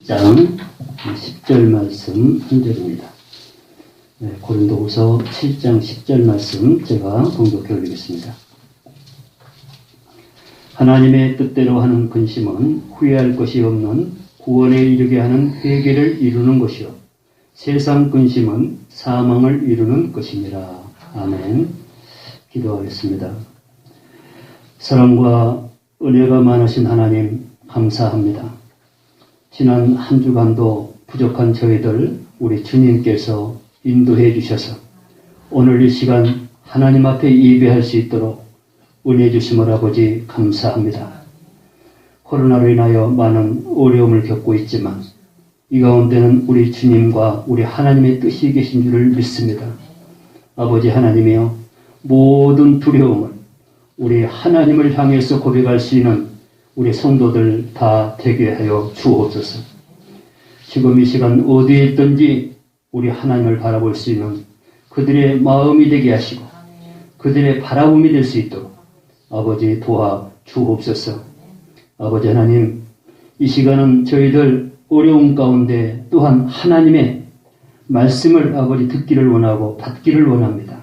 장 10절 말씀 한 절입니다. 고린도후서 7장 10절 말씀 제가 공독해 올리겠습니다. 하나님의 뜻대로 하는 근심은 후회할 것이 없는 구원에 이르게 하는 회개를 이루는 것이요 세상 근심은 사망을 이루는 것입니다. 아멘. 기도하겠습니다. 사랑과 은혜가 많으신 하나님 감사합니다. 지난 한 주간도 부족한 저희들 우리 주님께서 인도해 주셔서 오늘 이 시간 하나님 앞에 예배할 수 있도록 은혜 주심을 아버지 감사합니다. 코로나로 인하여 많은 어려움을 겪고 있지만 이 가운데는 우리 주님과 우리 하나님의 뜻이 계신 줄을 믿습니다. 아버지 하나님이여 모든 두려움을 우리 하나님을 향해서 고백할 수 있는 우리 성도들 다 되게 하여 주옵소서. 지금 이 시간 어디에 있든지 우리 하나님을 바라볼 수 있는 그들의 마음이 되게 하시고 그들의 바라봄이 될 수 있도록 아버지 도와 주옵소서. 아버지 하나님, 이 시간은 저희들 어려운 가운데 또한 하나님의 말씀을 아버지 듣기를 원하고 받기를 원합니다.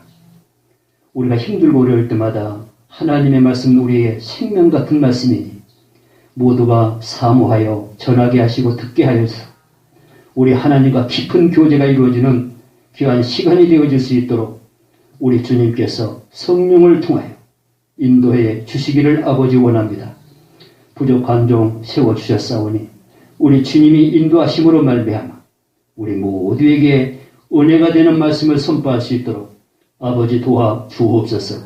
우리가 힘들고 어려울 때마다 하나님의 말씀 우리의 생명 같은 말씀이니 모두가 사모하여 전하게 하시고 듣게 하여서 우리 하나님과 깊은 교제가 이루어지는 귀한 시간이 되어질 수 있도록 우리 주님께서 성령을 통하여 인도해 주시기를 아버지 원합니다. 부족한 종 세워주셨사오니 우리 주님이 인도하심으로 말미암아 우리 모두에게 은혜가 되는 말씀을 선포할 수 있도록 아버지 도와 주옵소서.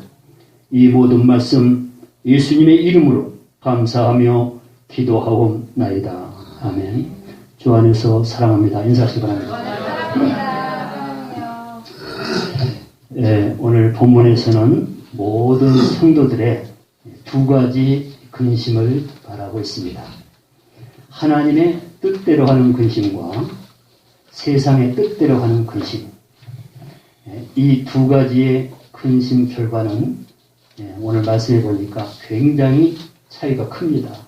이 모든 말씀 예수님의 이름으로 감사하며 기도하옵나이다. 아멘. 주 안에서 사랑합니다. 인사하시기 바랍니다. 오늘 본문에서는 모든 성도들의 두 가지 근심을 말하고 있습니다. 하나님의 뜻대로 하는 근심과 세상의 뜻대로 하는 근심. 이 두 가지의 근심 결과는 오늘 말씀해 보니까 굉장히 차이가 큽니다.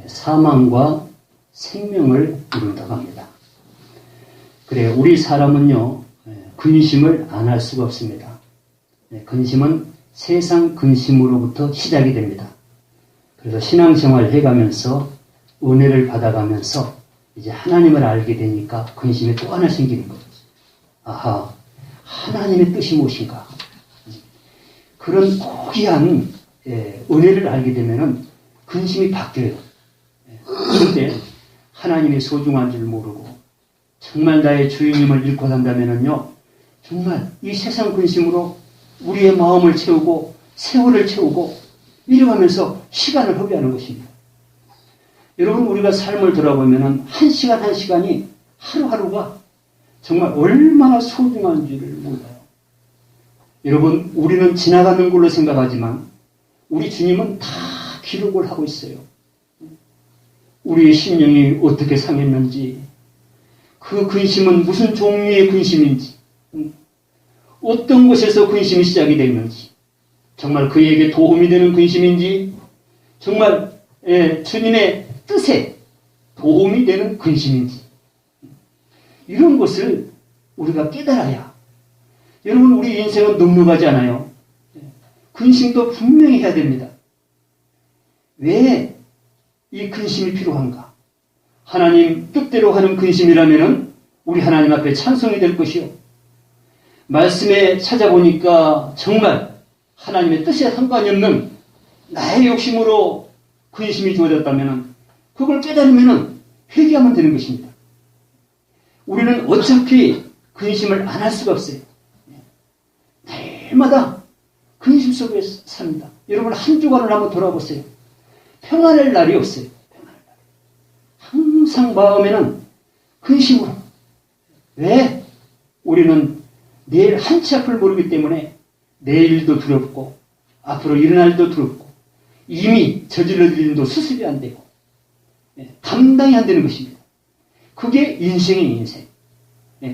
사망과 생명을 이룬다고 합니다. 그래, 우리 사람은요, 근심을 안 할 수가 없습니다. 근심은 세상 근심으로부터 시작이 됩니다. 그래서 신앙생활을 해가면서 은혜를 받아가면서 이제 하나님을 알게 되니까 근심이 또 하나 생기는 거죠. 아하, 하나님의 뜻이 무엇인가? 그런 고귀한 은혜를 알게 되면은 근심이 바뀌어요. 그런데 하나님이 소중한 줄 모르고 정말 나의 주인님을 잃고 산다면은요, 정말 이 세상 근심으로 우리의 마음을 채우고 세월을 채우고 이래가면서 시간을 허비하는 것입니다. 여러분, 우리가 삶을 돌아보면은 한 시간 한 시간이 하루하루가 정말 얼마나 소중한지를 몰라요. 여러분, 우리는 지나가는 걸로 생각하지만 우리 주님은 다 기록을 하고 있어요. 우리의 심령이 어떻게 상했는지, 그 근심은 무슨 종류의 근심인지, 어떤 곳에서 근심이 시작이 됐는지, 정말 그에게 도움이 되는 근심인지, 정말 주님의 뜻에 도움이 되는 근심인지, 이런 것을 우리가 깨달아야. 여러분, 우리 인생은 넉넉하지 않아요. 근심도 분명히 해야 됩니다. 왜 이 근심이 필요한가? 하나님 뜻대로 하는 근심이라면은 우리 하나님 앞에 찬송이 될 것이요. 말씀에 찾아보니까 정말 하나님의 뜻에 상관이 없는 나의 욕심으로 근심이 주어졌다면은 그걸 깨달으면은 회개하면 되는 것입니다. 우리는 어차피 근심을 안 할 수가 없어요. 날마다 근심 속에 삽니다. 여러분, 한 주간을 한번 돌아보세요. 평안할 날이 없어요. 평안할 날이. 항상 마음에는 근심으로. 왜? 우리는 내일 한치 앞을 모르기 때문에 내일도 두렵고 앞으로 일어날 일도 두렵고 이미 저질러질 일도 수습이 안 되고 감당이 안 되는 것입니다. 그게 인생의 인생.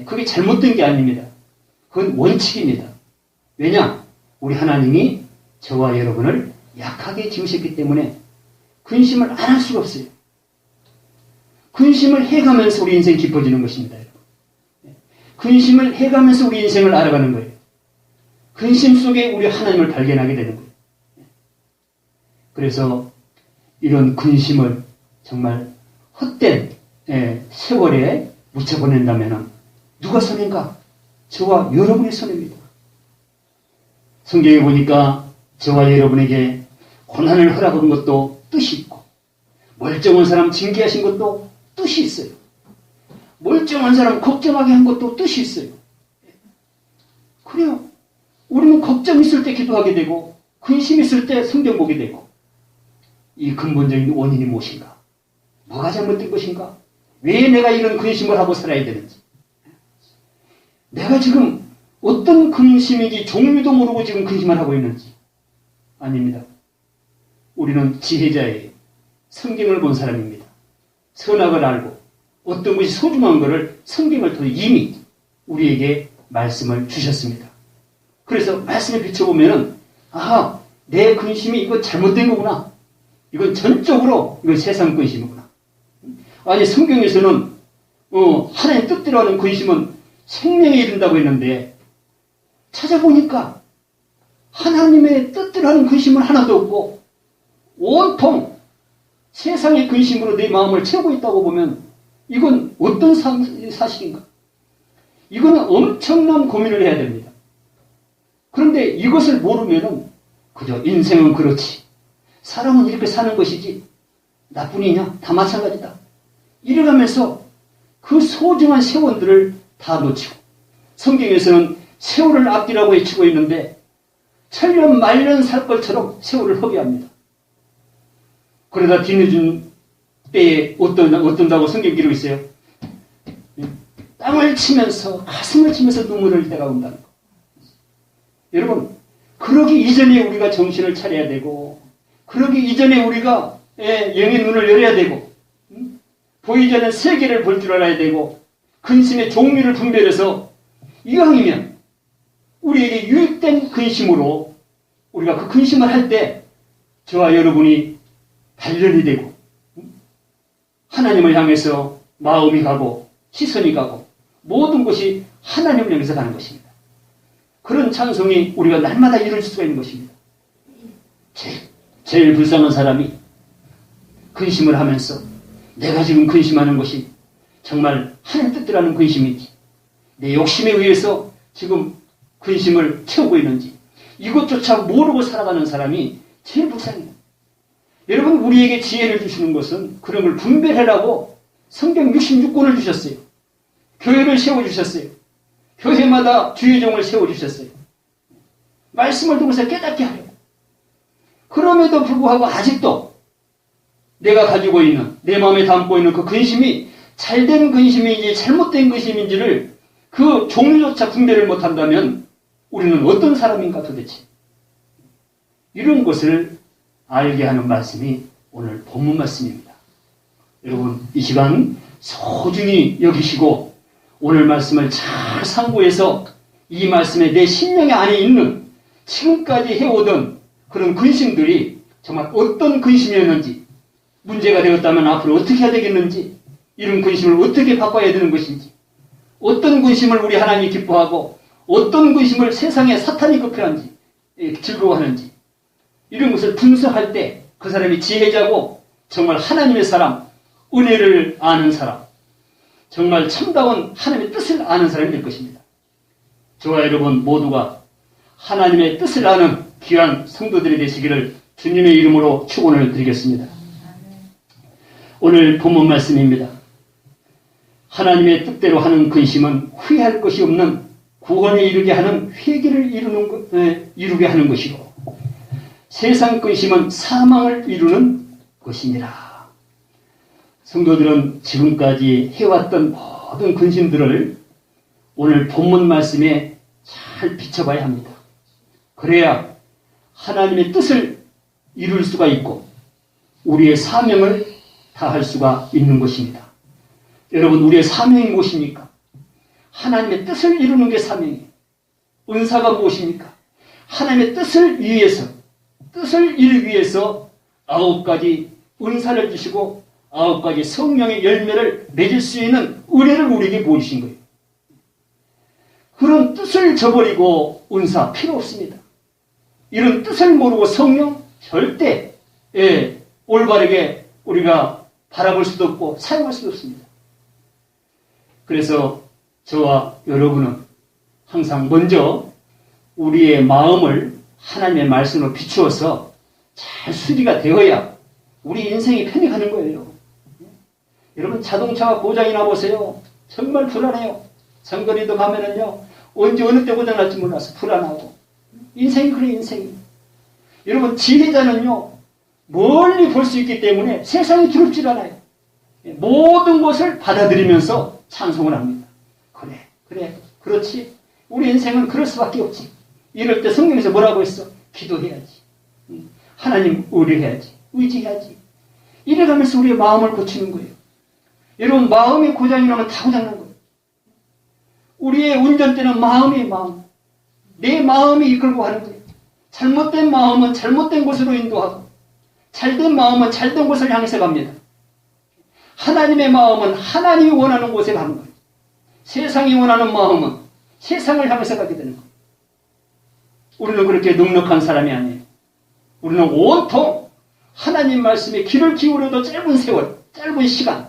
그게 잘못된 게 아닙니다. 그건 원칙입니다. 왜냐? 우리 하나님이 저와 여러분을 약하게 지으셨기 때문에 근심을 안 할 수가 없어요. 근심을 해가면서 우리 인생이 깊어지는 것입니다. 근심을 해가면서 우리 인생을 알아가는 거예요. 근심 속에 우리 하나님을 발견하게 되는 거예요. 그래서 이런 근심을 정말 헛된 세월에 묻혀보낸다면 누가 손인가? 저와 여러분의 손입니다. 성경에 보니까 저와 여러분에게 고난을 허락한 것도 뜻이 있고, 멀쩡한 사람 징계하신 것도 뜻이 있어요. 멀쩡한 사람 걱정하게 한 것도 뜻이 있어요. 그래요. 우리는 걱정 있을 때 기도하게 되고, 근심 있을 때 성경 보게 되고, 이 근본적인 원인이 무엇인가? 뭐가 잘못된 것인가? 왜 내가 이런 근심을 하고 살아야 되는지? 내가 지금 어떤 근심인지 종류도 모르고 지금 근심을 하고 있는지? 아닙니다. 우리는 지혜자예요. 성경을 본 사람입니다. 선악을 알고 어떤 것이 소중한 것을 성경을 통해 이미 우리에게 말씀을 주셨습니다. 그래서 말씀에 비춰보면은, 아, 내 근심이 이거 잘못된 거구나. 이건 전적으로 이건 세상 근심이구나. 아니, 성경에서는 하나님 뜻대로 하는 근심은 생명에 이른다고 했는데, 찾아보니까 하나님의 뜻대로 하는 근심은 하나도 없고 온통 세상의 근심으로 내 마음을 채우고 있다고 보면 이건 어떤 사실인가? 이거는 엄청난 고민을 해야 됩니다. 그런데 이것을 모르면은 그저 인생은 그렇지, 사람은 이렇게 사는 것이지, 나뿐이냐? 다 마찬가지다. 이래가면서 그 소중한 세월들을 다 놓치고, 성경에서는 세월을 아끼라고 외치고 있는데 천년 말년 살 것처럼 세월을 허비합니다. 그러다 뒤늦은 때에 어떤다고 성경 기록이 있어요. 땅을 치면서, 가슴을 치면서 눈물을 흘릴 때가 온다는 거. 여러분, 그러기 이전에 우리가 정신을 차려야 되고, 그러기 이전에 우리가 영의 눈을 열어야 되고, 보이지 않는 세계를 볼 줄 알아야 되고, 근심의 종류를 분별해서 이왕이면 우리에게 유익된 근심으로 우리가 그 근심을 할 때 저와 여러분이 단련이 되고 하나님을 향해서 마음이 가고 시선이 가고 모든 것이 하나님을 향해서 가는 것입니다. 그런 찬송이 우리가 날마다 이룰 수가 있는 것입니다. 제일 불쌍한 사람이 근심을 하면서 내가 지금 근심하는 것이 정말 하나님 뜻대로 하는 근심인지, 내 욕심에 의해서 지금 근심을 채우고 있는지, 이것조차 모르고 살아가는 사람이 제일 불쌍해요. 여러분, 우리에게 지혜를 주시는 것은 그런 걸 분별하라고 성경 66권을 주셨어요. 교회를 세워주셨어요. 교회마다 주의종을 세워주셨어요. 말씀을 통해서 깨닫게 하려고. 그럼에도 불구하고 아직도 내가 가지고 있는, 내 마음에 담고 있는 그 근심이 잘된 근심인지 잘못된 근심인지를 그 종류조차 분별을 못한다면 우리는 어떤 사람인가 도대체? 이런 것을 알게 하는 말씀이 오늘 본문 말씀입니다. 여러분, 이 시간 소중히 여기시고 오늘 말씀을 잘 상고해서 이 말씀에 내 심령 안에 있는 지금까지 해오던 그런 근심들이 정말 어떤 근심이었는지, 문제가 되었다면 앞으로 어떻게 해야 되겠는지, 이런 근심을 어떻게 바꿔야 되는 것인지, 어떤 근심을 우리 하나님이 기뻐하고 어떤 근심을 세상에 사탄이 급해한지, 즐거워하는지, 이런 것을 분석할 때 그 사람이 지혜자고 정말 하나님의 사람, 은혜를 아는 사람, 정말 참다운 하나님의 뜻을 아는 사람이 될 것입니다. 저와 여러분 모두가 하나님의 뜻을 아는 귀한 성도들이 되시기를 주님의 이름으로 축원을 드리겠습니다. 오늘 본문 말씀입니다. 하나님의 뜻대로 하는 근심은 후회할 것이 없는 구원에 이르게 하는 회개를 이루게 하는 것이고, 세상 근심은 사망을 이루는 것이니라. 성도들은 지금까지 해왔던 모든 근심들을 오늘 본문 말씀에 잘 비춰봐야 합니다. 그래야 하나님의 뜻을 이룰 수가 있고 우리의 사명을 다할 수가 있는 것입니다. 여러분, 우리의 사명이 무엇입니까? 하나님의 뜻을 이루는 게 사명이에요. 은사가 무엇입니까? 하나님의 뜻을 이루기 위해서 9가지 은사를 주시고 9가지 성령의 열매를 맺을 수 있는 은혜를 우리에게 보여주신 거예요. 그런 뜻을 저버리고 은사 필요 없습니다. 이런 뜻을 모르고 성령 절대 올바르게 우리가 바라볼 수도 없고 사용할 수도 없습니다. 그래서 저와 여러분은 항상 먼저 우리의 마음을 하나님의 말씀으로 비추어서 잘 수리가 되어야 우리 인생이 편히 가는 거예요. 여러분 자동차가 고장이 나보세요. 정말 불안해요. 장거리도 가면은요. 언제 어느 때 고장 날지 몰라서 불안하고. 인생이 그래 인생이. 여러분 지혜자는요. 멀리 볼 수 있기 때문에 세상이 두렵질 않아요. 모든 것을 받아들이면서 찬송을 합니다. 그래 그렇지. 우리 인생은 그럴 수밖에 없지. 이럴 때 성경에서 뭐라고 했어? 기도해야지. 하나님 의뢰해야지. 의지해야지. 이래가면서 우리의 마음을 고치는 거예요. 여러분 마음이 고장이 나면 다 고장난 거예요. 우리의 운전대는 마음이에요. 마음. 내 마음이 이끌고 가는 거예요. 잘못된 마음은 잘못된 곳으로 인도하고 잘된 마음은 잘된 곳을 향해서 갑니다. 하나님의 마음은 하나님이 원하는 곳에 가는 거예요. 세상이 원하는 마음은 세상을 향해서 가게 되는 거예요. 우리는 그렇게 넉넉한 사람이 아니에요. 우리는 온통 하나님 말씀에 귀를 기울여도 짧은 세월, 짧은 시간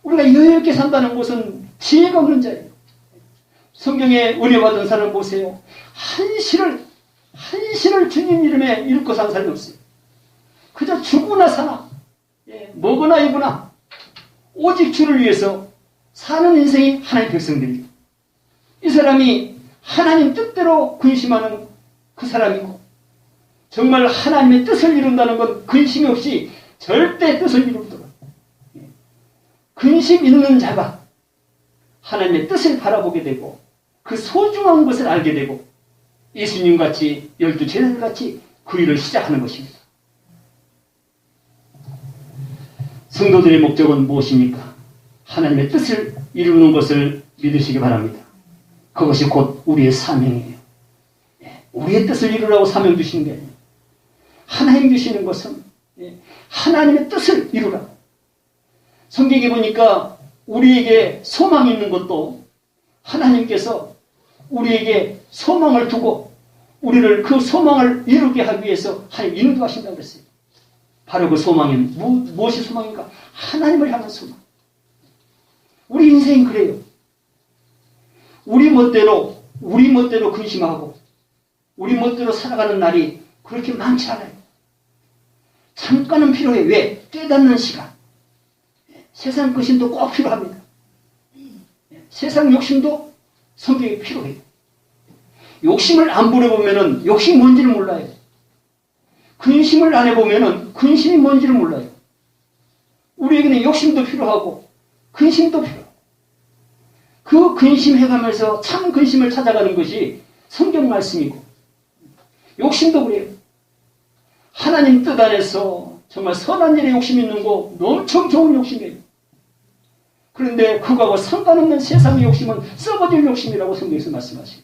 우리가 여유있게 산다는 것은 지혜가 없는 자예요. 성경에 은혜 받은 사람 보세요. 한시를 주님 이름에 잃고 산 사람이 없어요. 그저 죽으나 사나 먹으나 입으나 오직 주를 위해서 사는 인생이 하나님의 백성들이에요. 이 사람이 하나님 뜻대로 근심하는 그 사람이고 정말 하나님의 뜻을 이룬다는 건 근심이 없이 절대 뜻을 이루더라. 근심 있는 자가 하나님의 뜻을 바라보게 되고 그 소중한 것을 알게 되고 예수님같이 12제자들같이 그 일을 시작하는 것입니다. 성도들의 목적은 무엇입니까? 하나님의 뜻을 이루는 것을 믿으시기 바랍니다. 그것이 곧 우리의 사명이에요. 우리의 뜻을 이루라고 사명 주시는 게 아니에요. 하나님 주시는 것은 하나님의 뜻을 이루라. 성경에 보니까 우리에게 소망이 있는 것도 하나님께서 우리에게 소망을 두고 우리를 그 소망을 이루게 하기 위해서 하나님 인도하신다고 그랬어요. 바로 그 소망이 무엇이 소망인가? 하나님을 향한 소망. 우리 인생이 그래요. 우리 멋대로 근심하고 우리 멋대로 살아가는 날이 그렇게 많지 않아요. 잠깐은 필요해. 왜? 깨닫는 시간. 세상 근심도 꼭 필요합니다. 세상 욕심도 성경에 필요해요. 욕심을 안 부려보면 욕심이 뭔지를 몰라요. 근심을 안 해보면 근심이 뭔지를 몰라요. 우리에게는 욕심도 필요하고 근심도 필요하고 그 근심해가면서 참 근심을 찾아가는 것이 성경 말씀이고 욕심도 그래요. 하나님 뜻 안에서 정말 선한 일에 욕심 있는 거 엄청 좋은 욕심이에요. 그런데 그거하고 상관없는 세상의 욕심은 썩어질 욕심이라고 성경에서 말씀하시고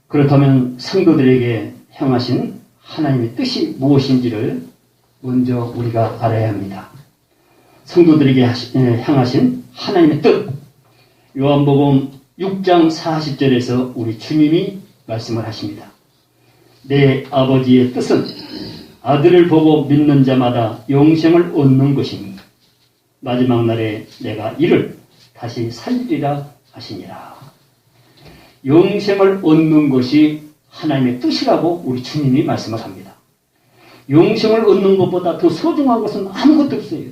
그렇다면 성도들에게 향하신 하나님의 뜻이 무엇인지를 먼저 우리가 알아야 합니다. 성도들에게 향하신 하나님의 뜻 요한복음 6장 40절에서 우리 주님이 말씀을 하십니다. 내 아버지의 뜻은 아들을 보고 믿는 자마다 영생을 얻는 것이니 마지막 날에 내가 이를 다시 살리리라 하시니라. 영생을 얻는 것이 하나님의 뜻이라고 우리 주님이 말씀을 합니다. 영생을 얻는 것보다 더 소중한 것은 아무것도 없어요.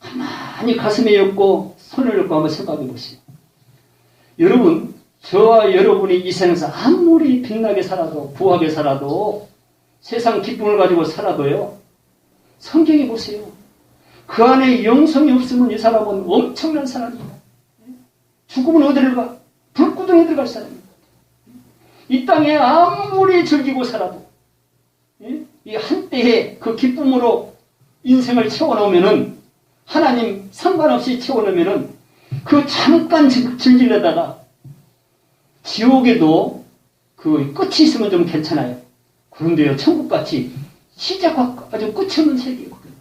가만히 가슴에 엮고 손을 엮고 한번 생각해 보세요. 여러분, 저와 여러분이 이 세상에서 아무리 빛나게 살아도 부하게 살아도 세상 기쁨을 가지고 살아도요. 성경에 보세요. 그 안에 영성이 없으면 이 사람은 엄청난 사람입니다. 죽으면 어디를 가? 불구덩이에 들어갈 사람입니다. 이 땅에 아무리 즐기고 살아도 이 한때의 그 기쁨으로 인생을 채워놓으면은 하나님 상관없이 채워놓으면은 그 잠깐 즐기려다가 지옥에도 그 끝이 있으면 좀 괜찮아요. 그런데요, 천국같이 시작과 아주 끝이 없는 세계거든요.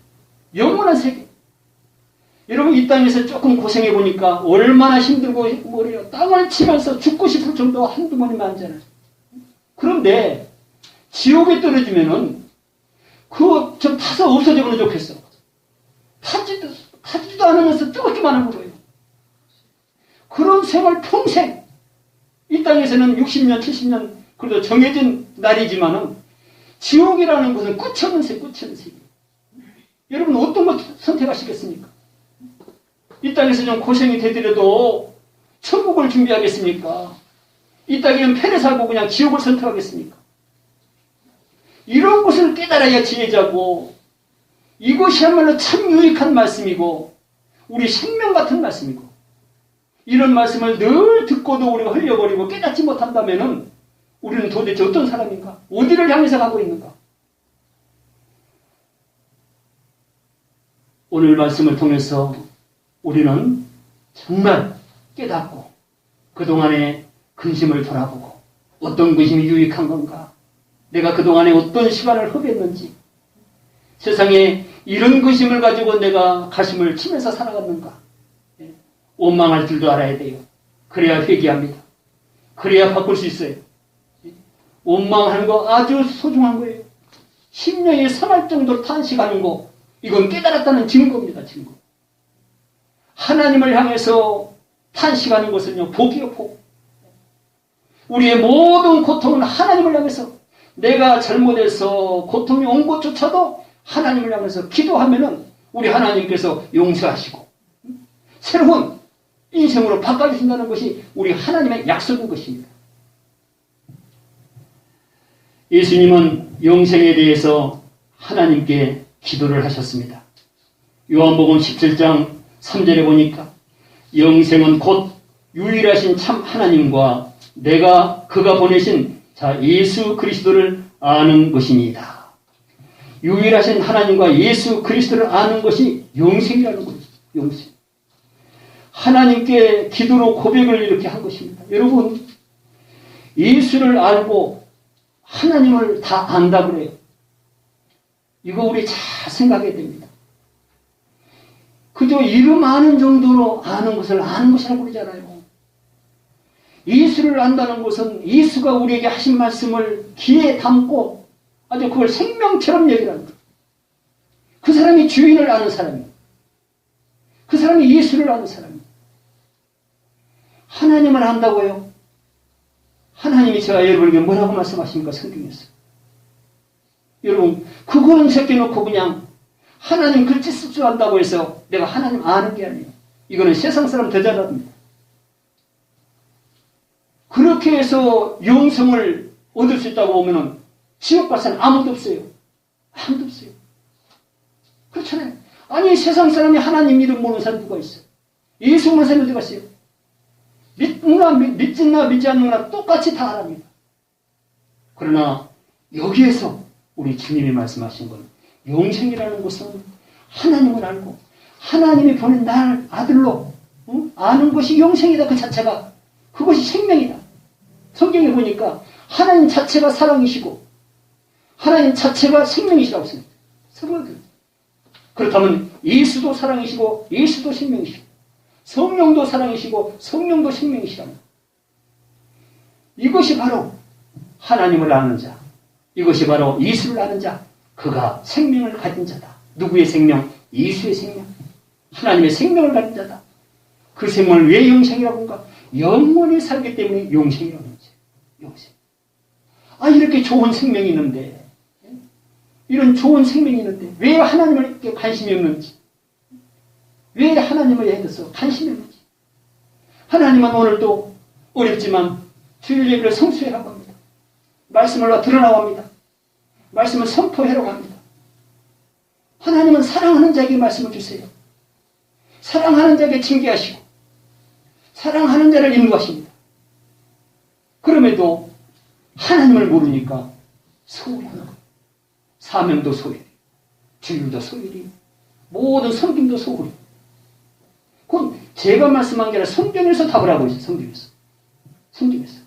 영원한 세계. 여러분, 이 땅에서 조금 고생해 보니까 얼마나 힘들고 뭐래요. 땅을 치면서 죽고 싶을 정도가 한두 번이면 아니잖아요. 그런데 지옥에 떨어지면은 그거 좀 타서 없어지면 좋겠어. 타지도 않으면서 뜨겁기만 하고 그래요. 그런 생활 평생 이 땅에서는 60년, 70년 그래도 정해진 날이지만은 지옥이라는 것은 끝이 없는 세계, 끝이 없는 세계. 여러분 어떤 것 선택하시겠습니까? 이 땅에서 좀 고생이 되더라도 천국을 준비하겠습니까? 이 땅에는 편히 살고 그냥 지옥을 선택하겠습니까? 이런 것을 깨달아야 지혜자고, 이것이야말로 참 유익한 말씀이고 우리 생명 같은 말씀이고, 이런 말씀을 늘 듣고도 우리가 흘려버리고 깨닫지 못한다면 우리는 도대체 어떤 사람인가? 어디를 향해서 가고 있는가? 오늘 말씀을 통해서 우리는 정말 깨닫고 그동안의 근심을 돌아보고 어떤 근심이 유익한 건가? 내가 그동안에 어떤 시간을 허비했는지, 세상에 이런 근심을 가지고 내가 가슴을 치면서 살아갔는가? 원망할 줄도 알아야 돼요. 그래야 회개합니다. 그래야 바꿀 수 있어요. 원망하는 거 아주 소중한 거예요. 심령이 상할 정도로 탄식하는 거, 이건 깨달았다는 증거입니다. 증거. 하나님을 향해서 탄식하는 것은요, 복이요, 복. 우리의 모든 고통은 하나님을 향해서, 내가 잘못해서 고통이 온 것조차도 하나님을 향해서 기도하면은 우리 하나님께서 용서하시고 새로운 인생으로 바꿔주신다는 것이 우리 하나님의 약속인 것입니다. 예수님은 영생에 대해서 하나님께 기도를 하셨습니다. 요한복음 17장 3절에 보니까 영생은 곧 유일하신 참 하나님과 그가 보내신 자 예수 그리스도를 아는 것입니다. 유일하신 하나님과 예수 그리스도를 아는 것이 영생이라는 거예요. 영생. 하나님께 기도로 고백을 이렇게 한 것입니다. 여러분, 예수를 알고 하나님을 다 안다 그래요. 이거 우리 잘 생각해야 됩니다. 그저 이름 아는 정도로 아는 것을 아는 것이라고 그러잖아요. 예수를 안다는 것은 예수가 우리에게 하신 말씀을 귀에 담고 아주 그걸 생명처럼 여기라는 거예요. 그 사람이 주인을 아는 사람이에요. 그 사람이 예수를 아는 사람이에요. 하나님을 안다고요? 하나님이 제가 여러분에게 뭐라고 말씀하십니까? 성경에서. 여러분, 그거는 제껴놓고 그냥 하나님 글짓 쓸 줄 안다고 해서 내가 하나님 아는 게 아니에요. 이거는 세상 사람 더 잘합니다. 그렇게 해서 영생을 얻을 수 있다고 보면은 지옥 갈 사람 아무도 없어요. 아무도 없어요. 그렇잖아요. 아니, 세상 사람이 하나님 이름 모르는 사람 누가 있어요? 예수 모르는 사람이 어디가 있어요? 믿지나 믿지 않느나 똑같이 다 알아합니다. 그러나 여기에서 우리 주님이 말씀하신 건 영생이라는 것은 하나님을 알고 하나님이 보낸 날 아들로 아는 것이 영생이다. 그 자체가 그것이 생명이다. 성경에 보니까 하나님 자체가 사랑이시고 하나님 자체가 생명이시라고 씁니다. 서로들. 그렇다면 예수도 사랑이시고 예수도 생명이시고 성령도 사랑이시고 성령도 생명이시랍니다. 이것이 바로 하나님을 아는 자, 이것이 바로 예수를 아는 자, 그가 생명을 가진 자다. 누구의 생명? 예수의 생명. 하나님의 생명을 가진 자다. 그 생명을 왜 영생이라고 한가? 영원히 살기 때문에 영생이라고 하죠. 영생. 아, 이렇게 좋은 생명이 있는데, 이런 좋은 생명이 있는데 왜 하나님을 이렇게 관심이 없는지, 왜 하나님을 향해서 관심이 없는지. 하나님은 오늘도 어렵지만 주일 예배를 성수해라고 합니다. 말씀을 드러나고 합니다. 말씀을 선포해라고 합니다. 하나님은 사랑하는 자에게 말씀을 주세요. 사랑하는 자에게 징계하시고 사랑하는 자를 인도하십니다. 그럼에도 하나님을 모르니까 소홀히 하는 거예요. 사명도 소홀히, 주일도 소홀히, 모든 성김도 소홀히. 그건 제가 말씀한 게 아니라 성경에서 답을 하고 있어요. 성경에서. 성경에서.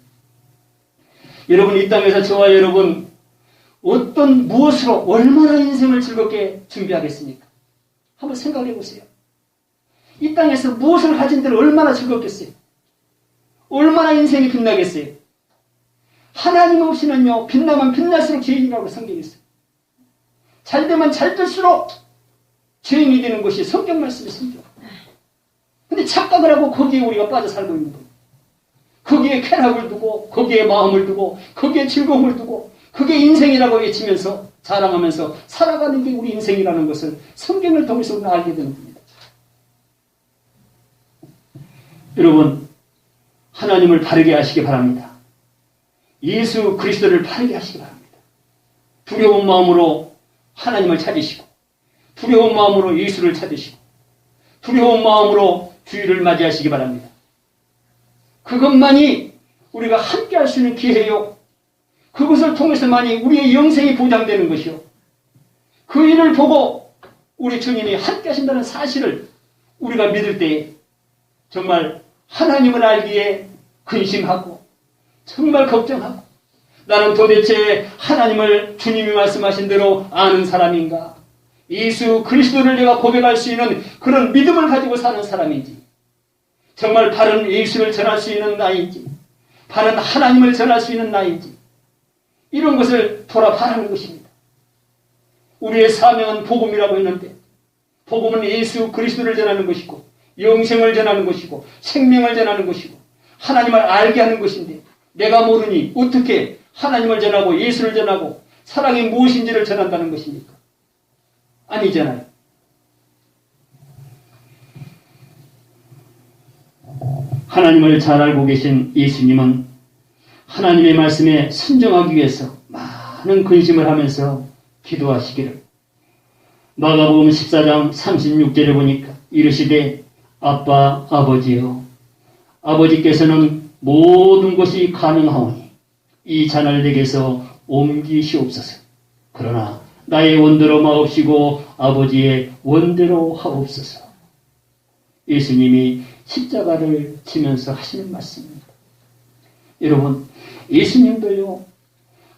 여러분, 이 땅에서 저와 여러분 어떤 무엇으로 얼마나 인생을 즐겁게 준비하겠습니까? 한번 생각해 보세요. 이 땅에서 무엇을 가진 데를 얼마나 즐겁겠어요? 얼마나 인생이 빛나겠어요? 하나님 없이는요, 빛나면 빛날수록 죄인이라고 성경이 있어요. 잘되면 잘 될수록 죄인이 되는 것이 성경 말씀이십니다. 근데 착각을 하고 거기에 우리가 빠져 살고 있는 거예요. 거기에 쾌락을 두고, 거기에 마음을 두고, 거기에 즐거움을 두고, 그게 인생이라고 외치면서 자랑하면서 살아가는 게 우리 인생이라는 것을 성경을 통해서 우리가 알게 되는 겁니다. 여러분, 하나님을 바르게 하시기 바랍니다. 예수 그리스도를 바르게 하시기 바랍니다. 두려운 마음으로 하나님을 찾으시고, 두려운 마음으로 예수를 찾으시고, 두려운 마음으로 주일을 맞이하시기 바랍니다. 그것만이 우리가 함께 할 수 있는 기회요. 그것을 통해서만이 우리의 영생이 보장되는 것이요. 그 일을 보고 우리 주님이 함께 하신다는 사실을 우리가 믿을 때 정말 하나님을 알기에 근심하고 정말 걱정하고 나는 도대체 하나님을 주님이 말씀하신 대로 아는 사람인가? 예수 그리스도를 내가 고백할 수 있는 그런 믿음을 가지고 사는 사람인지, 정말 바른 예수를 전할 수 있는 나인지, 바른 하나님을 전할 수 있는 나인지, 이런 것을 돌아봐라는 것입니다. 우리의 사명은 복음이라고 했는데, 복음은 예수 그리스도를 전하는 것이고, 영생을 전하는 것이고, 생명을 전하는 것이고, 하나님을 알게 하는 것인데, 내가 모르니 어떻게 하나님을 전하고 예수를 전하고 사랑이 무엇인지를 전한다는 것입니까? 아니잖아요. 하나님을 잘 알고 계신 예수님은 하나님의 말씀에 순종하기 위해서 많은 근심을 하면서 기도하시기를, 마가복음 14장 36절에 보니까 이르시되 아빠 아버지여, 아버지께서는 모든 것이 가능하오니 이 잔을 내게서 옮기시옵소서. 그러나 나의 원대로 마옵시고 아버지의 원대로 하옵소서. 예수님이 십자가를 지면서 하시는 말씀입니다. 여러분, 예수님도요,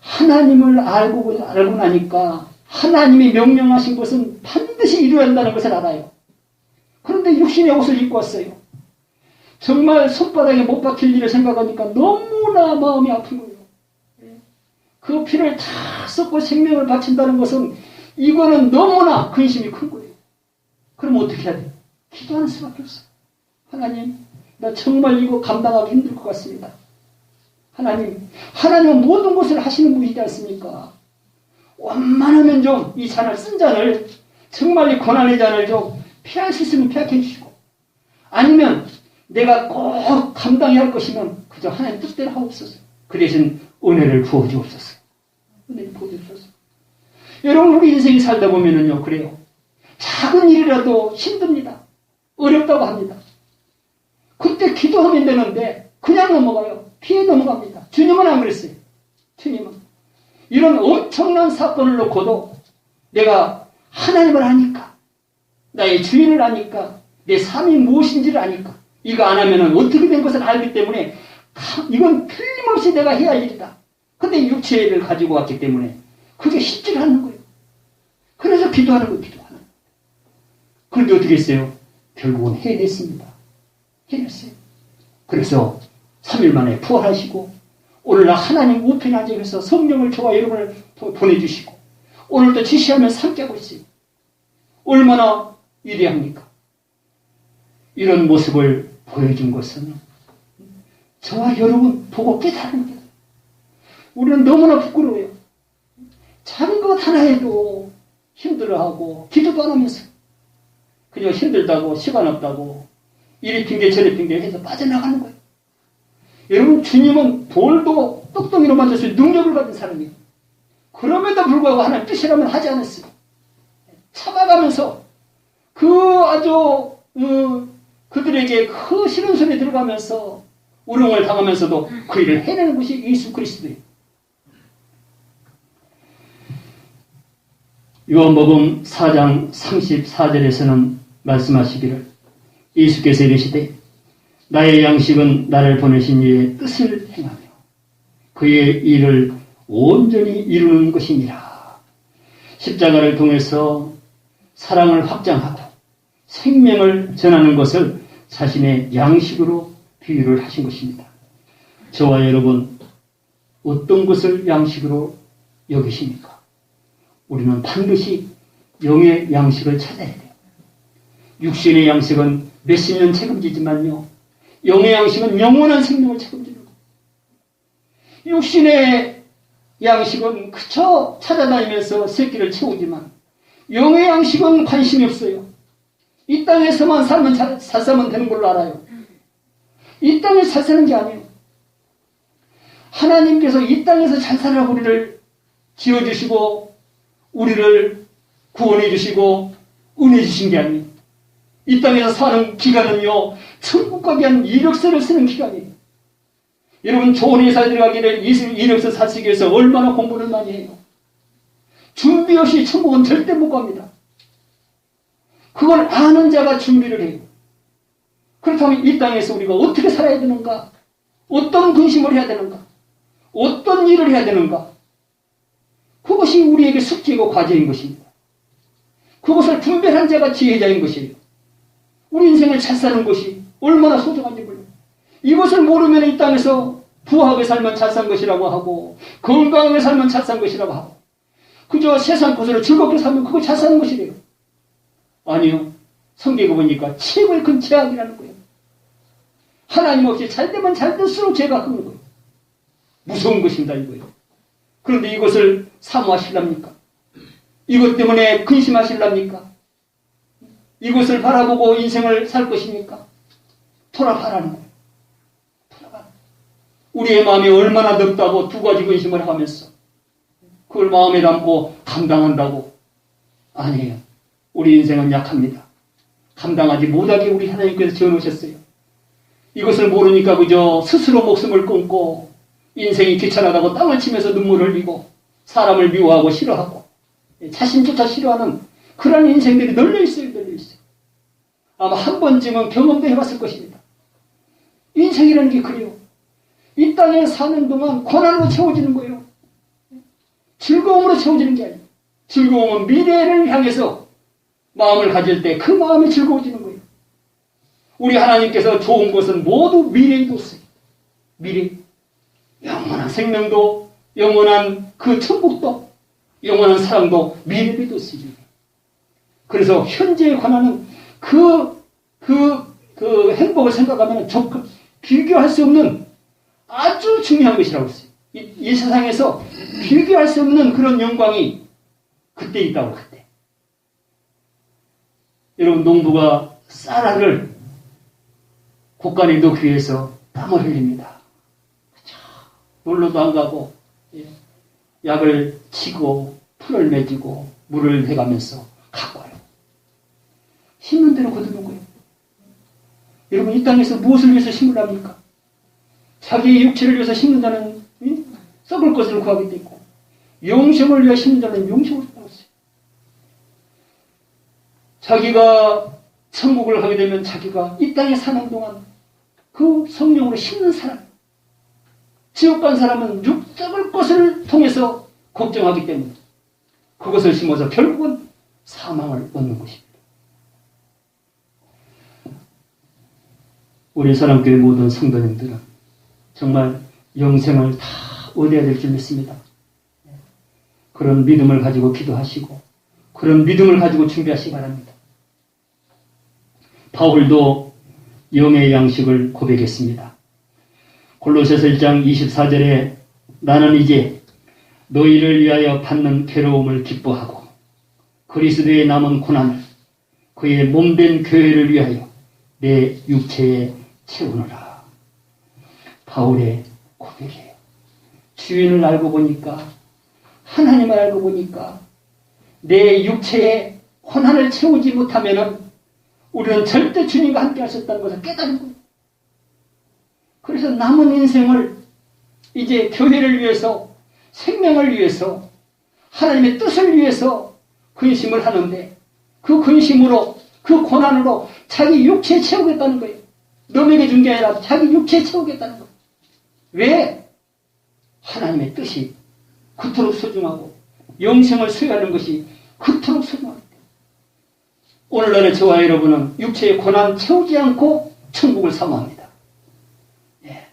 하나님을 알고 나니까 하나님이 명령하신 것은 반드시 이루어야 한다는 것을 알아요. 그런데 육신의 옷을 입고 왔어요. 정말 손바닥에 못 박힐 일을 생각하니까 너무나 마음이 아픈 거예요. 그 피를 다 쏟고 생명을 바친다는 것은 이거는 너무나 근심이 큰 거예요. 그럼 어떻게 해야 돼요? 기도하는 수밖에 없어요. 하나님, 나 정말 이거 감당하기 힘들 것 같습니다. 하나님은 모든 것을 하시는 분이지 않습니까? 원만하면 좀 이 잔을, 쓴 잔을, 정말 이 고난의 잔을 좀 피할 수 있으면 피하게 해주시고, 아니면 내가 꼭 감당해야 할 것이면 그저 하나님 뜻대로 하옵소서. 그 대신 은혜를 부어주옵소서. 은혜를 부어주옵소서. 여러분, 우리 인생이 살다 보면은요, 그래요. 작은 일이라도 힘듭니다. 어렵다고 합니다. 그때 기도하면 되는데 그냥 넘어가요. 피해 넘어갑니다. 주님은 안 그랬어요. 주님은 이런 엄청난 사건을 놓고도 내가 하나님을 아니까, 나의 주인을 아니까, 내 삶이 무엇인지를 아니까, 이거 안 하면은 어떻게 된 것을 알기 때문에 이건 틀림없이 내가 해야 할 일이다. 근데 육체를 가지고 왔기 때문에 그게 쉽지가 않는 거예요. 그래서 기도하는 거예요. 기도하는 거예요. 그런데 어떻게 했어요? 결국은 해냈습니다. 해냈어요. 그래서 3일 만에 부활하시고 오늘날 하나님 우편에 앉아서 성령을 저와 여러분을 보내주시고 오늘도 지시하면서 함께하고 있어요. 얼마나 위대합니까? 이런 모습을 보여준 것은 저와 여러분 보고 깨달은 거예요. 우리는 너무나 부끄러워요. 작은 것 하나 해도 힘들어하고 기도도 안 하면서 그냥 힘들다고 시간 없다고 이리 핑계 저리 핑계 해서 빠져나가는 거예요. 여러분, 주님은 돌도 똑똑이로 만들 수 있는 능력을 가진 사람이에요. 그럼에도 불구하고 하나님 뜻이라면 하지 않았어요. 참아가면서 그들에게 그 싫은 소리 들어가면서 우롱을 당하면서도 그 일을 해내는 것이 예수 그리스도예요. 요한복음 4장 34절에서는 말씀하시기를, 예수께서 이르시되 나의 양식은 나를 보내신 이의 뜻을 행하며 그의 일을 온전히 이루는 것이니라. 십자가를 통해서 사랑을 확장하고 생명을 전하는 것을 자신의 양식으로 비유를 하신 것입니다. 저와 여러분, 어떤 것을 양식으로 여기십니까? 우리는 반드시 영의 양식을 찾아야 돼요. 육신의 양식은 몇십 년 책임지지만요, 영의 양식은 영원한 생명을 책임지는 거예요. 육신의 양식은 그저 찾아다니면서 새끼를 채우지만 영의 양식은 관심이 없어요. 이 땅에서만 살면 잘 살면 되는 걸로 알아요. 이 땅에서 잘 사는 게 아니에요. 하나님께서 이 땅에서 잘 살라고 우리를 지어주시고 우리를 구원해 주시고 은혜 주신 게 아니에요. 이 땅에서 사는 기간은요, 천국 가기 위한 이력서를 쓰는 기간이에요. 여러분, 좋은 회사에 들어가기 위해 이력서 사시기 위해서 얼마나 공부를 많이 해요. 준비 없이 천국은 절대 못 갑니다. 그걸 아는 자가 준비를 해요. 그렇다면 이 땅에서 우리가 어떻게 살아야 되는가? 어떤 근심을 해야 되는가? 어떤 일을 해야 되는가? 그것이 우리에게 숙제이고 과제인 것입니다. 그것을 분별한 자가 지혜자인 것이에요. 우리 인생을 잘 사는 것이 얼마나 소중한지 몰라요. 이것을 모르면 이 땅에서 부하게 살면 잘 산 것이라고 하고 건강하게 살면 잘 산 것이라고 하고 그저 세상 것으로 즐겁게 살면 그거 잘 사는 것이래요. 아니요. 성경에 보니까 최고의 큰 죄악이라는 거예요. 하나님 없이 잘 되면 잘 될수록 죄가 큰 거예요. 무서운 것입니다, 이거예요. 그런데 이것을 사모하실랍니까? 이것 때문에 근심하실랍니까? 이것을 바라보고 인생을 살 것입니까? 돌아가라는 거예요. 돌아가. 우리의 마음이 얼마나 넓다고 두 가지 근심을 하면서 그걸 마음에 담고 감당한다고? 아니에요. 우리 인생은 약합니다. 감당하지 못하게 우리 하나님께서 지어놓으셨어요. 이것을 모르니까 그저 스스로 목숨을 끊고 인생이 귀찮아다고 땅을 치면서 눈물을 흘리고 사람을 미워하고 싫어하고 자신조차 싫어하는 그런 인생들이 널려 있어요. 아마 한 번쯤은 경험도 해봤을 것입니다. 인생이라는 게 그래요. 이 땅에 사는 동안 고난으로 채워지는 거예요. 즐거움으로 채워지는 게 아니에요. 즐거움은 미래를 향해서 마음을 가질 때 그 마음이 즐거워지는 거예요. 우리 하나님께서 좋은 것은 모두 미래에 뒀어요. 미래. 영원한 생명도, 영원한 그 천국도, 영원한 사랑도 미래에 뒀어요. 그래서 현재에 관한 그 행복을 생각하면 비교할 수 없는 아주 중요한 것이라고 했어요. 이 세상에서 비교할 수 없는 그런 영광이 그때 있다고, 그때. 여러분, 농부가 쌀알을 곡간에 넣기 위해서 땀을 흘립니다. 놀러도 안 가고, 약을 치고, 풀을 맺고, 물을 해가면서 갖고 와요. 심는 대로 거두는 거예요. 여러분, 이 땅에서 무엇을 위해서 심으랍니까? 자기의 육체를 위해서 심는 자는 썩을 것을 구하게 돼 있고, 영생을 위해 심는 자는 영생을 구하겠어요. 자기가 천국을 가게 되면 자기가 이 땅에 사는 동안 그 성령으로 심는 사람, 지옥 간 사람은 썩을 것을 통해서 걱정하기 때문에 그것을 심어서 결국은 사망을 얻는 것입니다. 우리 사랑교회 모든 성도님들은 정말 영생을 다 얻어야 될 줄 믿습니다. 그런 믿음을 가지고 기도하시고 그런 믿음을 가지고 준비하시기 바랍니다. 바울도 영의 양식을 고백했습니다. 골로새서 1장 24절에 나는 이제 너희를 위하여 받는 괴로움을 기뻐하고 그리스도의 남은 고난을 그의 몸된 교회를 위하여 내 육체에 채우노라. 바울의 고백이에요. 주인을 알고 보니까, 하나님을 알고 보니까 내 육체에 고난을 채우지 못하면은 우리는 절대 주님과 함께 하셨다는 것을 깨달은 거예요. 그래서 남은 인생을 이제 교회를 위해서, 생명을 위해서, 하나님의 뜻을 위해서 근심을 하는데 그 근심으로, 그 고난으로 자기 육체에 채우겠다는 거예요. 너에게 준 게 아니라 자기 육체에 채우겠다는 거예요. 왜? 하나님의 뜻이 그토록 소중하고 영생을 소유하는 것이 그토록 소중합니다. 오늘날의 저와 여러분은 육체의 고난 채우지 않고 천국을 사모합니다. 예.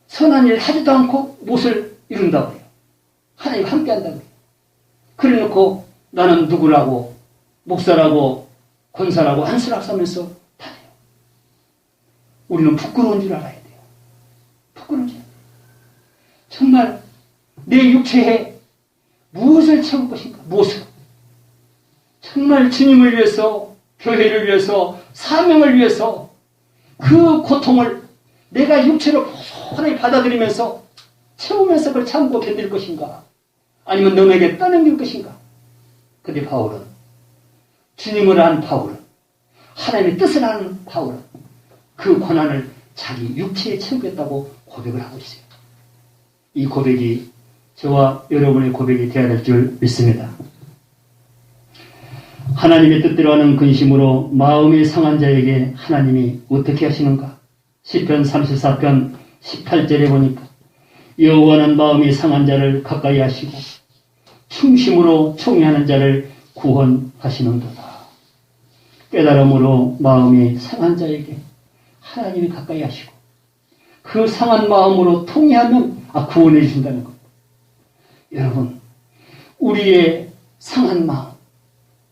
선한 일 하지도 않고 못을 이룬다고 해요. 하나님과 함께 한다고 해요. 그래 놓고 나는 누구라고 목사라고 권사라고 한술학사하면서 다녀요. 우리는 부끄러운 줄 알아야 돼요. 부끄러운 줄. 정말 내 육체에 무엇을 채울 것인가? 무엇을? 정말 주님을 위해서, 교회를 위해서, 사명을 위해서 그 고통을 내가 육체로 소원히 받아들이면서 채우면서 그걸 참고 견딜 것인가? 아니면 너에게 떠넘길 것인가? 근데 바울은, 주님을 아는 바울은, 하나님의 뜻을 아는 바울은 그 고난을 자기 육체에 채우겠다고 고백을 하고 있어요. 이 고백이 저와 여러분의 고백이 되어야 될 줄 믿습니다. 하나님의 뜻대로 하는 근심으로 마음이 상한 자에게 하나님이 어떻게 하시는가? 시편 34편 18절에 보니까 여호와는 마음이 상한 자를 가까이 하시고 충심으로 총애하는 자를 구원하시는도다. 깨달음으로 마음이 상한 자에게 하나님이 가까이 하시고 그 상한 마음으로 통회하면 구원해 주신다는 겁니다. 여러분, 우리의 상한 마음,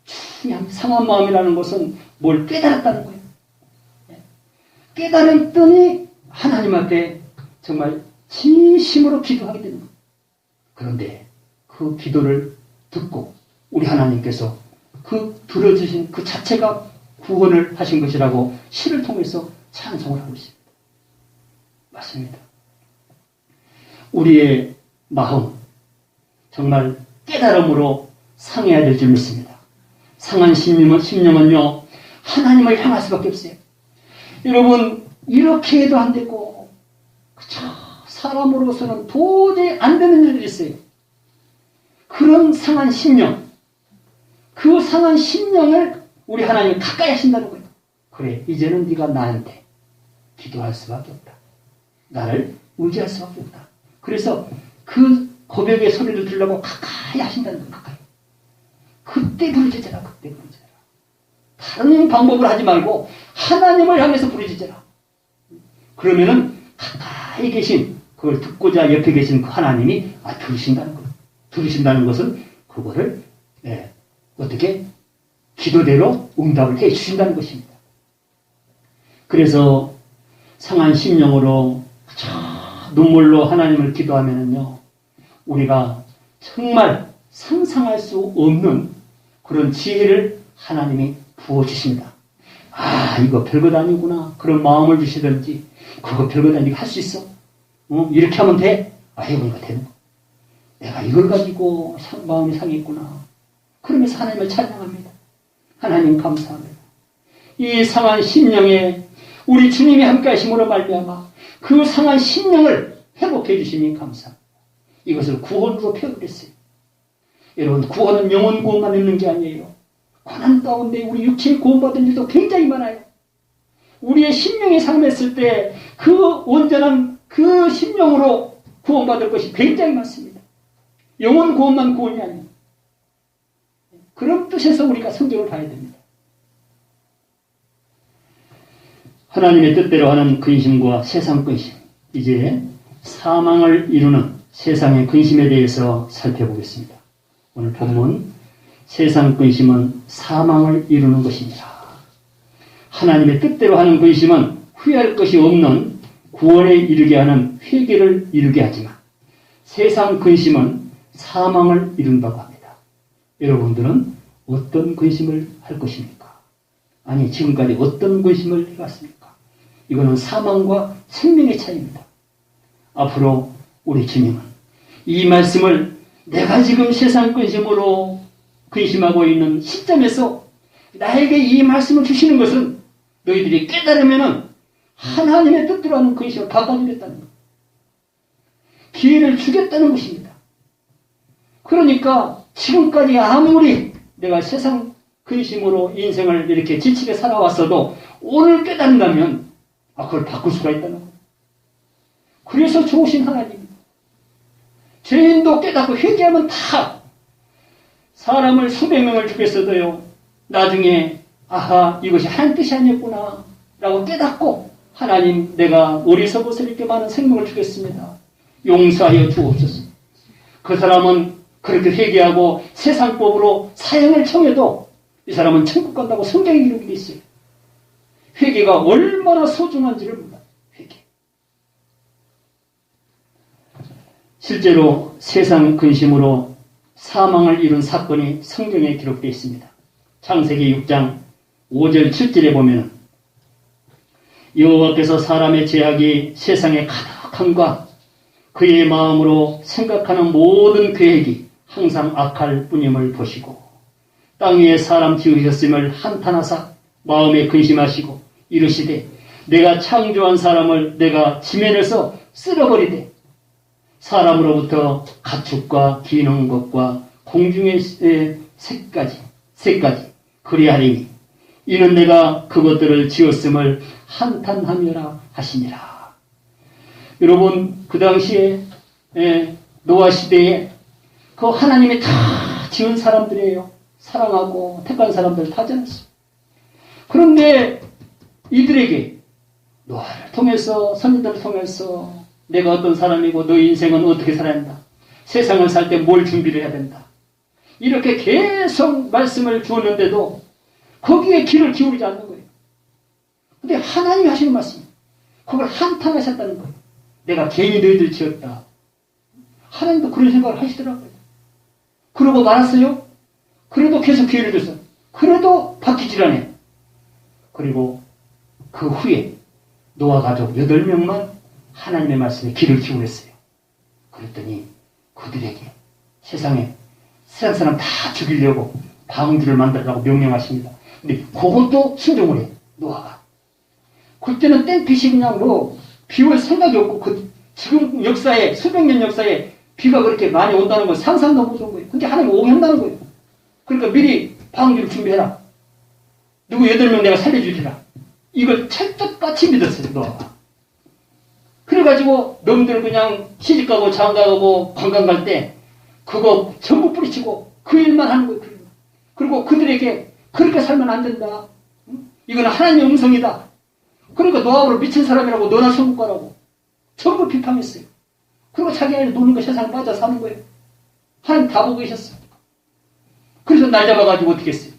중요한 상한 마음이라는 것은 뭘 깨달았다는 거예요. 깨달았더니 하나님 앞에 정말 진심으로 기도하게 되는 거예요. 그런데 그 기도를 듣고 우리 하나님께서 그 들어주신 그 자체가 구원을 하신 것이라고 시를 통해서 찬송을 하고 있습니다. 맞습니다. 우리의 마음 정말 깨달음으로 상해야 될 줄 믿습니다. 상한 심령은요 하나님을 향할 수밖에 없어요. 여러분 이렇게 해도 안 되고 그쵸? 사람으로서는 도저히 안 되는 일들이 있어요. 그런 상한 심령, 그 상한 심령을 우리 하나님이 가까이 하신다는 거예요. 그래, 이제는 네가 나한테 기도할 수밖에 없다. 나를 의지할 수밖에 없다. 그래서 그 고백의 소리를 들으려고 가까이 하신다는 거예요. 가까이. 그때 부르짖어라. 그때 부르짖어라. 다른 방법을 하지 말고 하나님을 향해서 부르짖어라. 그러면은 가까이 계신 그걸 듣고자 옆에 계신 그 하나님이 들으신다는 거예요. 들으신다는 것은 그거를 어떻게 기도대로 응답을 해 주신다는 것입니다. 그래서 상한 심령으로 눈물로 하나님을 기도하면은요 우리가 정말 상상할 수 없는 그런 지혜를 하나님이 부어주십니다. 이거 별것 아니구나. 그런 마음을 주시든지 그거 별것 아니고 할 수 있어. 이렇게 하면 돼. 이거 되는 거. 내가 이걸 가지고 마음이 상했구나. 그러면서 하나님을 찬양합니다. 하나님 감사합니다. 이 상한 심령에 우리 주님이 함께 하심으로 말미암아 그 상한 심령을 회복해 주시니 감사합니다. 이것을 구원으로 표현했어요. 여러분 구원은 영혼 구원만 있는 게 아니에요. 고난 가운데 우리 육체의 구원받은 일도 굉장히 많아요. 우리의 심령이 상했을 때 그 온전한 그 심령으로 구원받을 것이 굉장히 많습니다. 영혼 구원만 구원이 아니에요. 그런 뜻에서 우리가 성경을 봐야 됩니다. 하나님의 뜻대로 하는 근심과 세상 근심, 이제 사망을 이루는 세상의 근심에 대해서 살펴보겠습니다. 오늘 본문 세상 근심은 사망을 이루는 것입니다. 하나님의 뜻대로 하는 근심은 후회할 것이 없는 구원에 이르게 하는 회개를 이루게 하지만 세상 근심은 사망을 이룬다고 합니다. 여러분들은 어떤 근심을 할 것입니까? 아니 지금까지 어떤 근심을 해왔습니까? 이거는 사망과 생명의 차이입니다. 앞으로 우리 주님은 이 말씀을 내가 지금 세상 근심으로 근심하고 있는 시점에서 나에게 이 말씀을 주시는 것은 너희들이 깨달으면은 하나님의 뜻대로 하는 근심을 바꿔주겠다는 것. 기회를 주겠다는 것입니다. 그러니까 지금까지 아무리 내가 세상 근심으로 인생을 이렇게 지치게 살아왔어도 오늘 깨닫는다면 그걸 바꿀 수가 있다는 거예요. 그래서 좋으신 하나님. 죄인도 깨닫고 회개하면 다 사람을 수백 명을 죽였어도요, 나중에 아하 이것이 하나님 뜻이 아니었구나 라고 깨닫고 하나님 내가 어리석어서 이렇게 많은 생명을 죽였습니다. 용서하여 주옵소서. 그 사람은 그렇게 회개하고 세상법으로 사형을 청해도 이 사람은 천국 간다고 성경에 기록이 되어 있어요. 회개가 얼마나 소중한지를 몰라요. 회개. 실제로 세상 근심으로 사망을 이룬 사건이 성경에 기록되어 있습니다. 창세기 6장 5절 7절에 보면 여호와께서 사람의 죄악이 세상에 가득함과 그의 마음으로 생각하는 모든 계획이 항상 악할 뿐임을 보시고 땅 위에 사람 지으셨음을 한탄하사 마음에 근심하시고 이르시되 내가 창조한 사람을 내가 지면에서 쓸어버리되 사람으로부터 가축과 기는 것과 공중의 새까지 그리하리니 이는 내가 그것들을 지었음을 한탄하며라 하시니라. 여러분 그 당시에 노아 시대에 그 하나님이 다 지은 사람들이에요. 사랑하고 택한 사람들 다 지었어요. 그런데 이들에게 노아를 통해서 선지자를 통해서 내가 어떤 사람이고 너의 인생은 어떻게 살아야 한다. 세상을 살 때 뭘 준비를 해야 된다. 이렇게 계속 말씀을 주었는데도 거기에 귀를 기울이지 않는 거예요. 근데 하나님이 하시는 말씀이에요. 그걸 한탄하셨다는 거예요. 내가 괜히 너희들 지었다. 하나님도 그런 생각을 하시더라고요. 그러고 말았어요. 그래도 계속 기회를 줬어요. 그래도 바뀌질 않아요. 그리고 그 후에 노아 가족 8명만 하나님의 말씀에 귀를 기울였어요. 그랬더니 그들에게 세상 사람 다 죽이려고 방주를 만들라고 명령하십니다. 근데 그것도 순종을 해요. 노아가. 그때는 땡빛이 그냥 비올 생각이 없고 지금 역사에 수백 년 역사에 비가 그렇게 많이 온다는 건 상상도 못한 거예요. 근데 하나님 오게 한다는 거예요. 그러니까 미리 방주를 준비해라. 누구 8명 내가 살려주리라. 이걸 찰떡같이 믿었어요. 노아가. 그래가지고 놈들 그냥 시집가고 장가가고 관광 갈 때 그거 전부 뿌리치고 그 일만 하는 거예요. 그리고 그들에게 그렇게 살면 안 된다. 이건 하나님의 음성이다. 그러니까 노아로 미친 사람이라고 너나 천국 가라고 전부 비판했어요. 그리고 자기가 노는 거 세상에 빠져 사는 거예요. 하나님 다 보고 계셨어요. 그래서 날 잡아가지고 어떻게 했어요?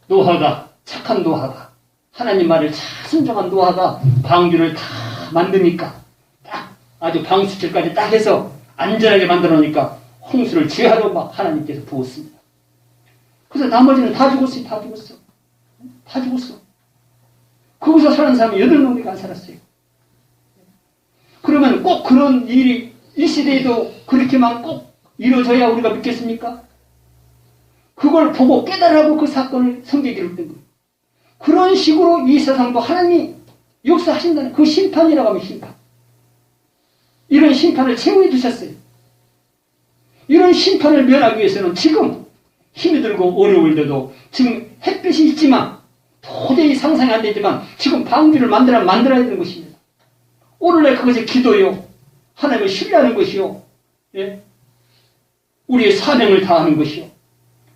노아가 착한 노아가 하나님 말을 잘 순종한 노아가 방주를 다 만드니까 딱 아주 방수철까지 딱 해서 안전하게 만들어 놓으니까 홍수를 지하로 막 하나님께서 부었습니다. 그래서 나머지는 다 죽었어요. 다 죽었어. 다 죽었어. 거기서 사는 사람이 8명밖에 안 살았어요. 그러면 꼭 그런 일이 이 시대에도 그렇게만 꼭 이루어져야 우리가 믿겠습니까? 그걸 보고 깨달으라고 그 사건을 성경에 기록된 거예요. 그런 식으로 이 세상도 하나님이 역사하신다는 그 심판이라고 하면 심판. 이런 심판을 채우해 주셨어요. 이런 심판을 면하기 위해서는 지금 힘이 들고 어려울 때도 지금 햇빛이 있지만 도저히 상상이 안 되지만 지금 방주를 만들어야 되는 것입니다. 오늘날 그것이 기도요. 하나님을 신뢰하는 것이요. 예? 우리의 사명을 다하는 것이요.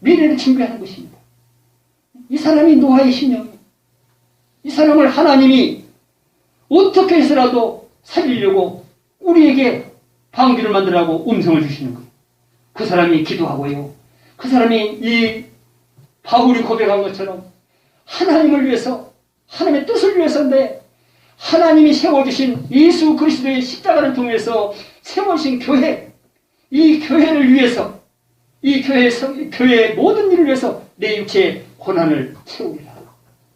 미래를 준비하는 것입니다. 이 사람이 노아의 심령이에요. 이 사람을 하나님이 어떻게 해서라도 살리려고 우리에게 방주를 만들라고 음성을 주시는 거예요. 그 사람이 기도하고요. 그 사람이 이 바울이 고백한 것처럼 하나님을 위해서 하나님의 뜻을 위해서인데 하나님이 세워주신 예수 그리스도의 십자가를 통해서 세워주신 교회, 이 교회를 위해서 이 교회의 모든 일을 위해서 내 육체의 고난을 채우리라.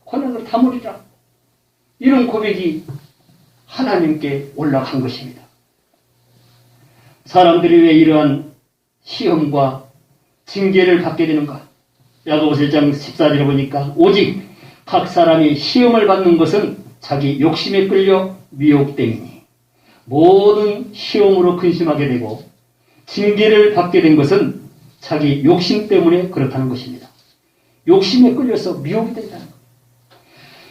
고난을 담으리라. 이런 고백이 하나님께 올라간 것입니다. 사람들이 왜 이러한 시험과 징계를 받게 되는가? 야고보서 1장 14절에 보니까 오직 각 사람이 시험을 받는 것은 자기 욕심에 끌려 미혹됨이니 모든 시험으로 근심하게 되고 징계를 받게 된 것은 자기 욕심 때문에 그렇다는 것입니다. 욕심에 끌려서 미혹이 된다는 거예요.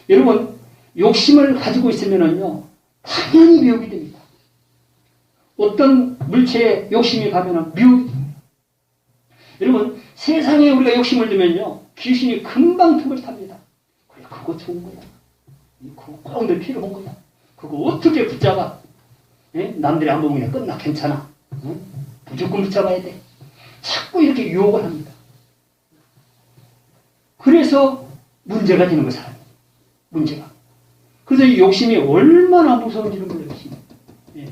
여러분 욕심을 가지고 있으면요 당연히 미혹이 됩니다. 어떤 물체에 욕심이 가면은 미혹이 됩니다. 여러분, 세상에 우리가 욕심을 두면요, 귀신이 금방 틈을 탑니다. 그래, 그거 좋은 거야. 그거 꼭 내 필요한 거야. 그거 어떻게 붙잡아? 예? 남들이 안 보면 그냥 끝나, 괜찮아. 예? 무조건 붙잡아야 돼. 자꾸 이렇게 유혹을 합니다. 그래서 문제가 되는 거예요, 사람이. 문제가. 그래서 이 욕심이 얼마나 무서운지를 몰라요, 욕심이. 예.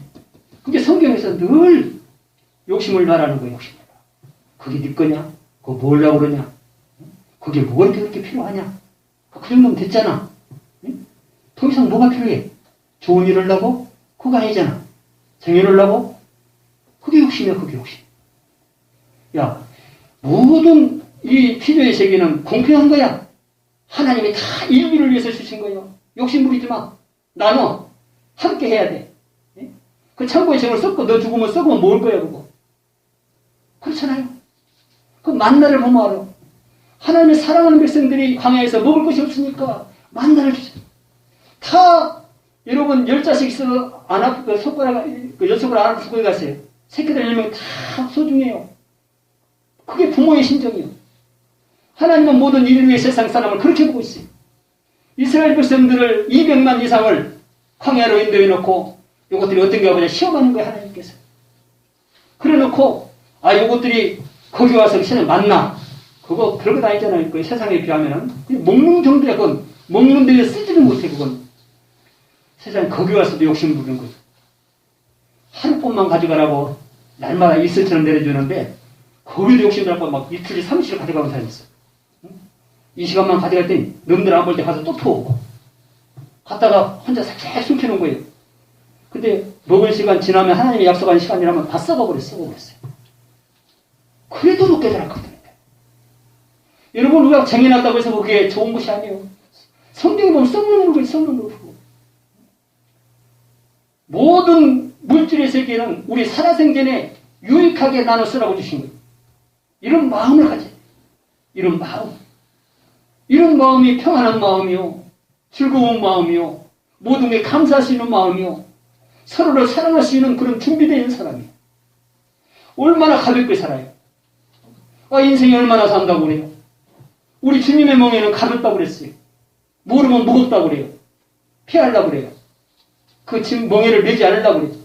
그게 성경에서 늘 욕심을 말하는 거예요, 욕심을. 그게 네 거냐? 그거 뭐라고 그러냐? 그게 뭐가 그렇게 필요하냐? 그 정도면 됐잖아. 예? 더 이상 뭐가 필요해? 좋은 일을 하려고? 그거 아니잖아. 정의를 하려고? 그게 욕심이야, 그게 욕심. 야, 모든 이 필요의 세계는 공평한 거야. 하나님이 다 인류를 위해서 주신 거예요. 욕심 부리지 마. 나눠. 함께 해야 돼. 예? 그 창고에 저걸 썩고 너 죽으면 썩으면 먹을 거야, 그거. 그렇잖아요. 그 만나를 보면 알아. 하나님의 사랑하는 백성들이 광야에서 먹을 것이 없으니까 만나를 주세요. 다 여러분 10자식 있어도 안 아프, 그 손가락, 그 엿손가락 안 아프 죽어 가세요. 새끼들 10명 다 소중해요. 그게 부모의 심정이에요. 하나님은 모든 인류의 세상 사람을 그렇게 보고 있어요. 이스라엘 백성들을 200만 이상을 광야로 인도해 놓고 이것들이 어떤가 보냐 시험하는 거예요, 하나님께서. 그래 놓고 요것들이 거기 와서 신을 만나. 그거 별거 다 아니잖아요. 그 세상에 비하면은. 먹는 정도야, 그건. 먹는 데에 쓰지를 못해, 그건. 세상에 거기 와서도 욕심 부리는 거죠. 하루뿐만 가져가라고 날마다 이슬처럼 내려주는데, 거기도 욕심부리고 막 이틀이 30일 가져가는 사람이 있어. 이 시간만 가져갔더니, 놈들 안 볼 때 가서 또 토오고. 갔다가 혼자 살짝 숨겨놓은 거예요. 근데 먹을 시간 지나면 하나님이 약속한 시간이라면 다 썩어버렸어요. 그래도 못 깨달았거든요. 여러분, 우리가 쟁여놨다고 해서 그게 좋은 것이 아니에요. 성경에 보면 썩는 물건, 썩는 물건. 모든 물질의 세계는 우리 살아생전에 유익하게 나눠 쓰라고 주신 거예요. 이런 마음을 가져야 돼요. 이런 마음. 이런 마음이 평안한 마음이요. 즐거운 마음이요. 모든 게 감사할 수 있는 마음이요. 서로를 사랑할 수 있는 그런 준비되어 있는 사람이에요. 얼마나 가볍게 살아요. 인생이 얼마나 산다고 그래요. 우리 주님의 멍에는 가볍다고 그랬어요. 모르면 무겁다고 그래요. 피하려고 그래요. 그 멍에를 매지 않으려고 그래요.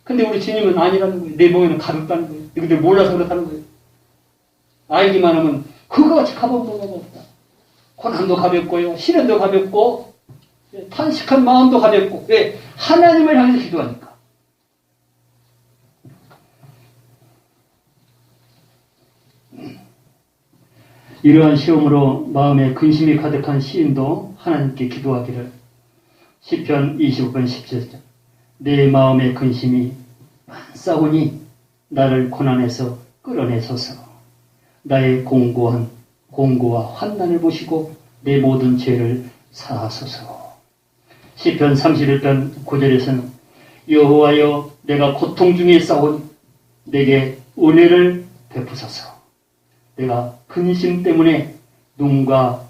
근데 우리 주님은 아니라는 거예요. 내 멍에는 가볍다는 거예요. 이런데 몰라서 그렇다는 거예요. 알기만 하면 그거 같이 가벼운 뭐가 없다. 고난도 가볍고요. 시련도 가볍고 탄식한 마음도 가볍고. 왜? 하나님을 향해서 기도하니까. 이러한 시험으로 마음에 근심이 가득한 시인도 하나님께 기도하기를 시편 25편 17절 내 마음의 근심이 많사오니 나를 고난에서 끌어내소서 나의 공고와 환난을 보시고 내 모든 죄를 사하소서. 시편 31편 9절에서는 여호와여 내가 고통 중에 싸우니 내게 은혜를 베푸소서. 내가 근심 때문에 눈과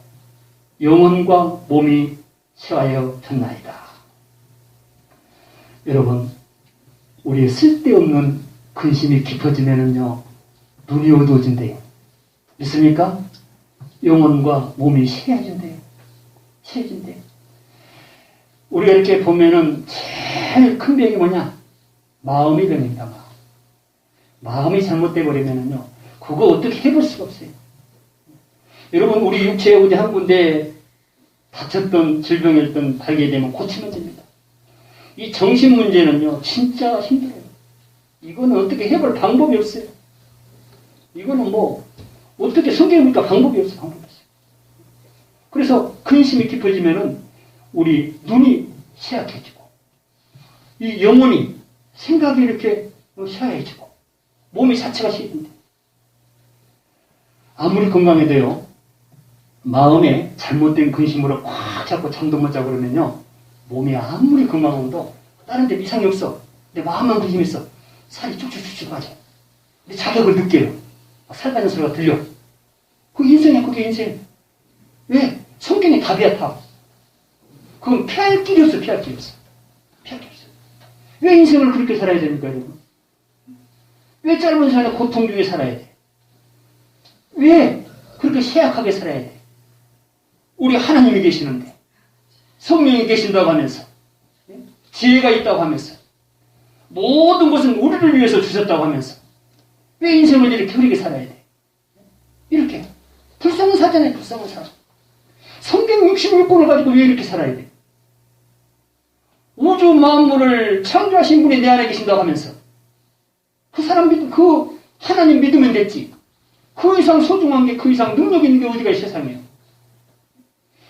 영혼과 몸이 체하여 졌나이다. 여러분, 우리의 쓸데없는 근심이 깊어지면은요, 눈이 어두워진대요. 믿습니까? 영혼과 몸이 체해진대요. 체해진대요. 우리가 이렇게 보면은 제일 큰 병이 뭐냐? 마음의 병입니다. 마음이 잘못돼 버리면은요, 그거 어떻게 해볼 수가 없어요. 여러분, 우리 육체에 어디 한 군데 다쳤던 질병이었던 발견되면 고치면 됩니다. 이 정신 문제는요, 진짜 힘들어요. 이거는 어떻게 해볼 방법이 없어요. 이거는 어떻게 성경이니까 방법이 없어요. 방법이 없어요. 그래서 근심이 깊어지면은 우리 눈이 쇠약해지고, 이 영혼이 생각이 이렇게 쇠약해지고, 몸이 자체가 쇠해진대. 아무리 건강해도요, 마음에 잘못된 근심으로 꽉 잡고 잠도 못 자고 그러면요, 몸이 아무리 건강해도 다른 데 이상이 없어. 근데 마음만 근심이 있어. 살이 쭉쭉쭉쭉 빠져. 근데 자격을 느껴요. 살 빠진 소리가 들려. 그게 인생이야, 그게 인생. 왜? 성경이 답이야, 답. 그건 피할 길이 없어, 피할 길이 없어. 피할 길이 없어. 왜 인생을 그렇게 살아야 됩니까, 여러분? 왜 짧은 시간에 고통 중에 살아야 돼? 왜 그렇게 쇠약하게 살아야 돼? 우리 하나님이 계시는데, 성령이 계신다고 하면서, 지혜가 있다고 하면서, 모든 것은 우리를 위해서 주셨다고 하면서, 왜 인생을 이렇게 흐리게 살아야 돼? 이렇게. 불쌍한 사잖아요, 불쌍한 사. 성경 66권을 가지고 왜 이렇게 살아야 돼? 우주 만물을 창조하신 분이 내 안에 계신다고 하면서, 그 사람 그 하나님 믿으면 됐지. 그 이상 소중한 게, 그 이상 능력 있는 게 어디가 이 세상이에요.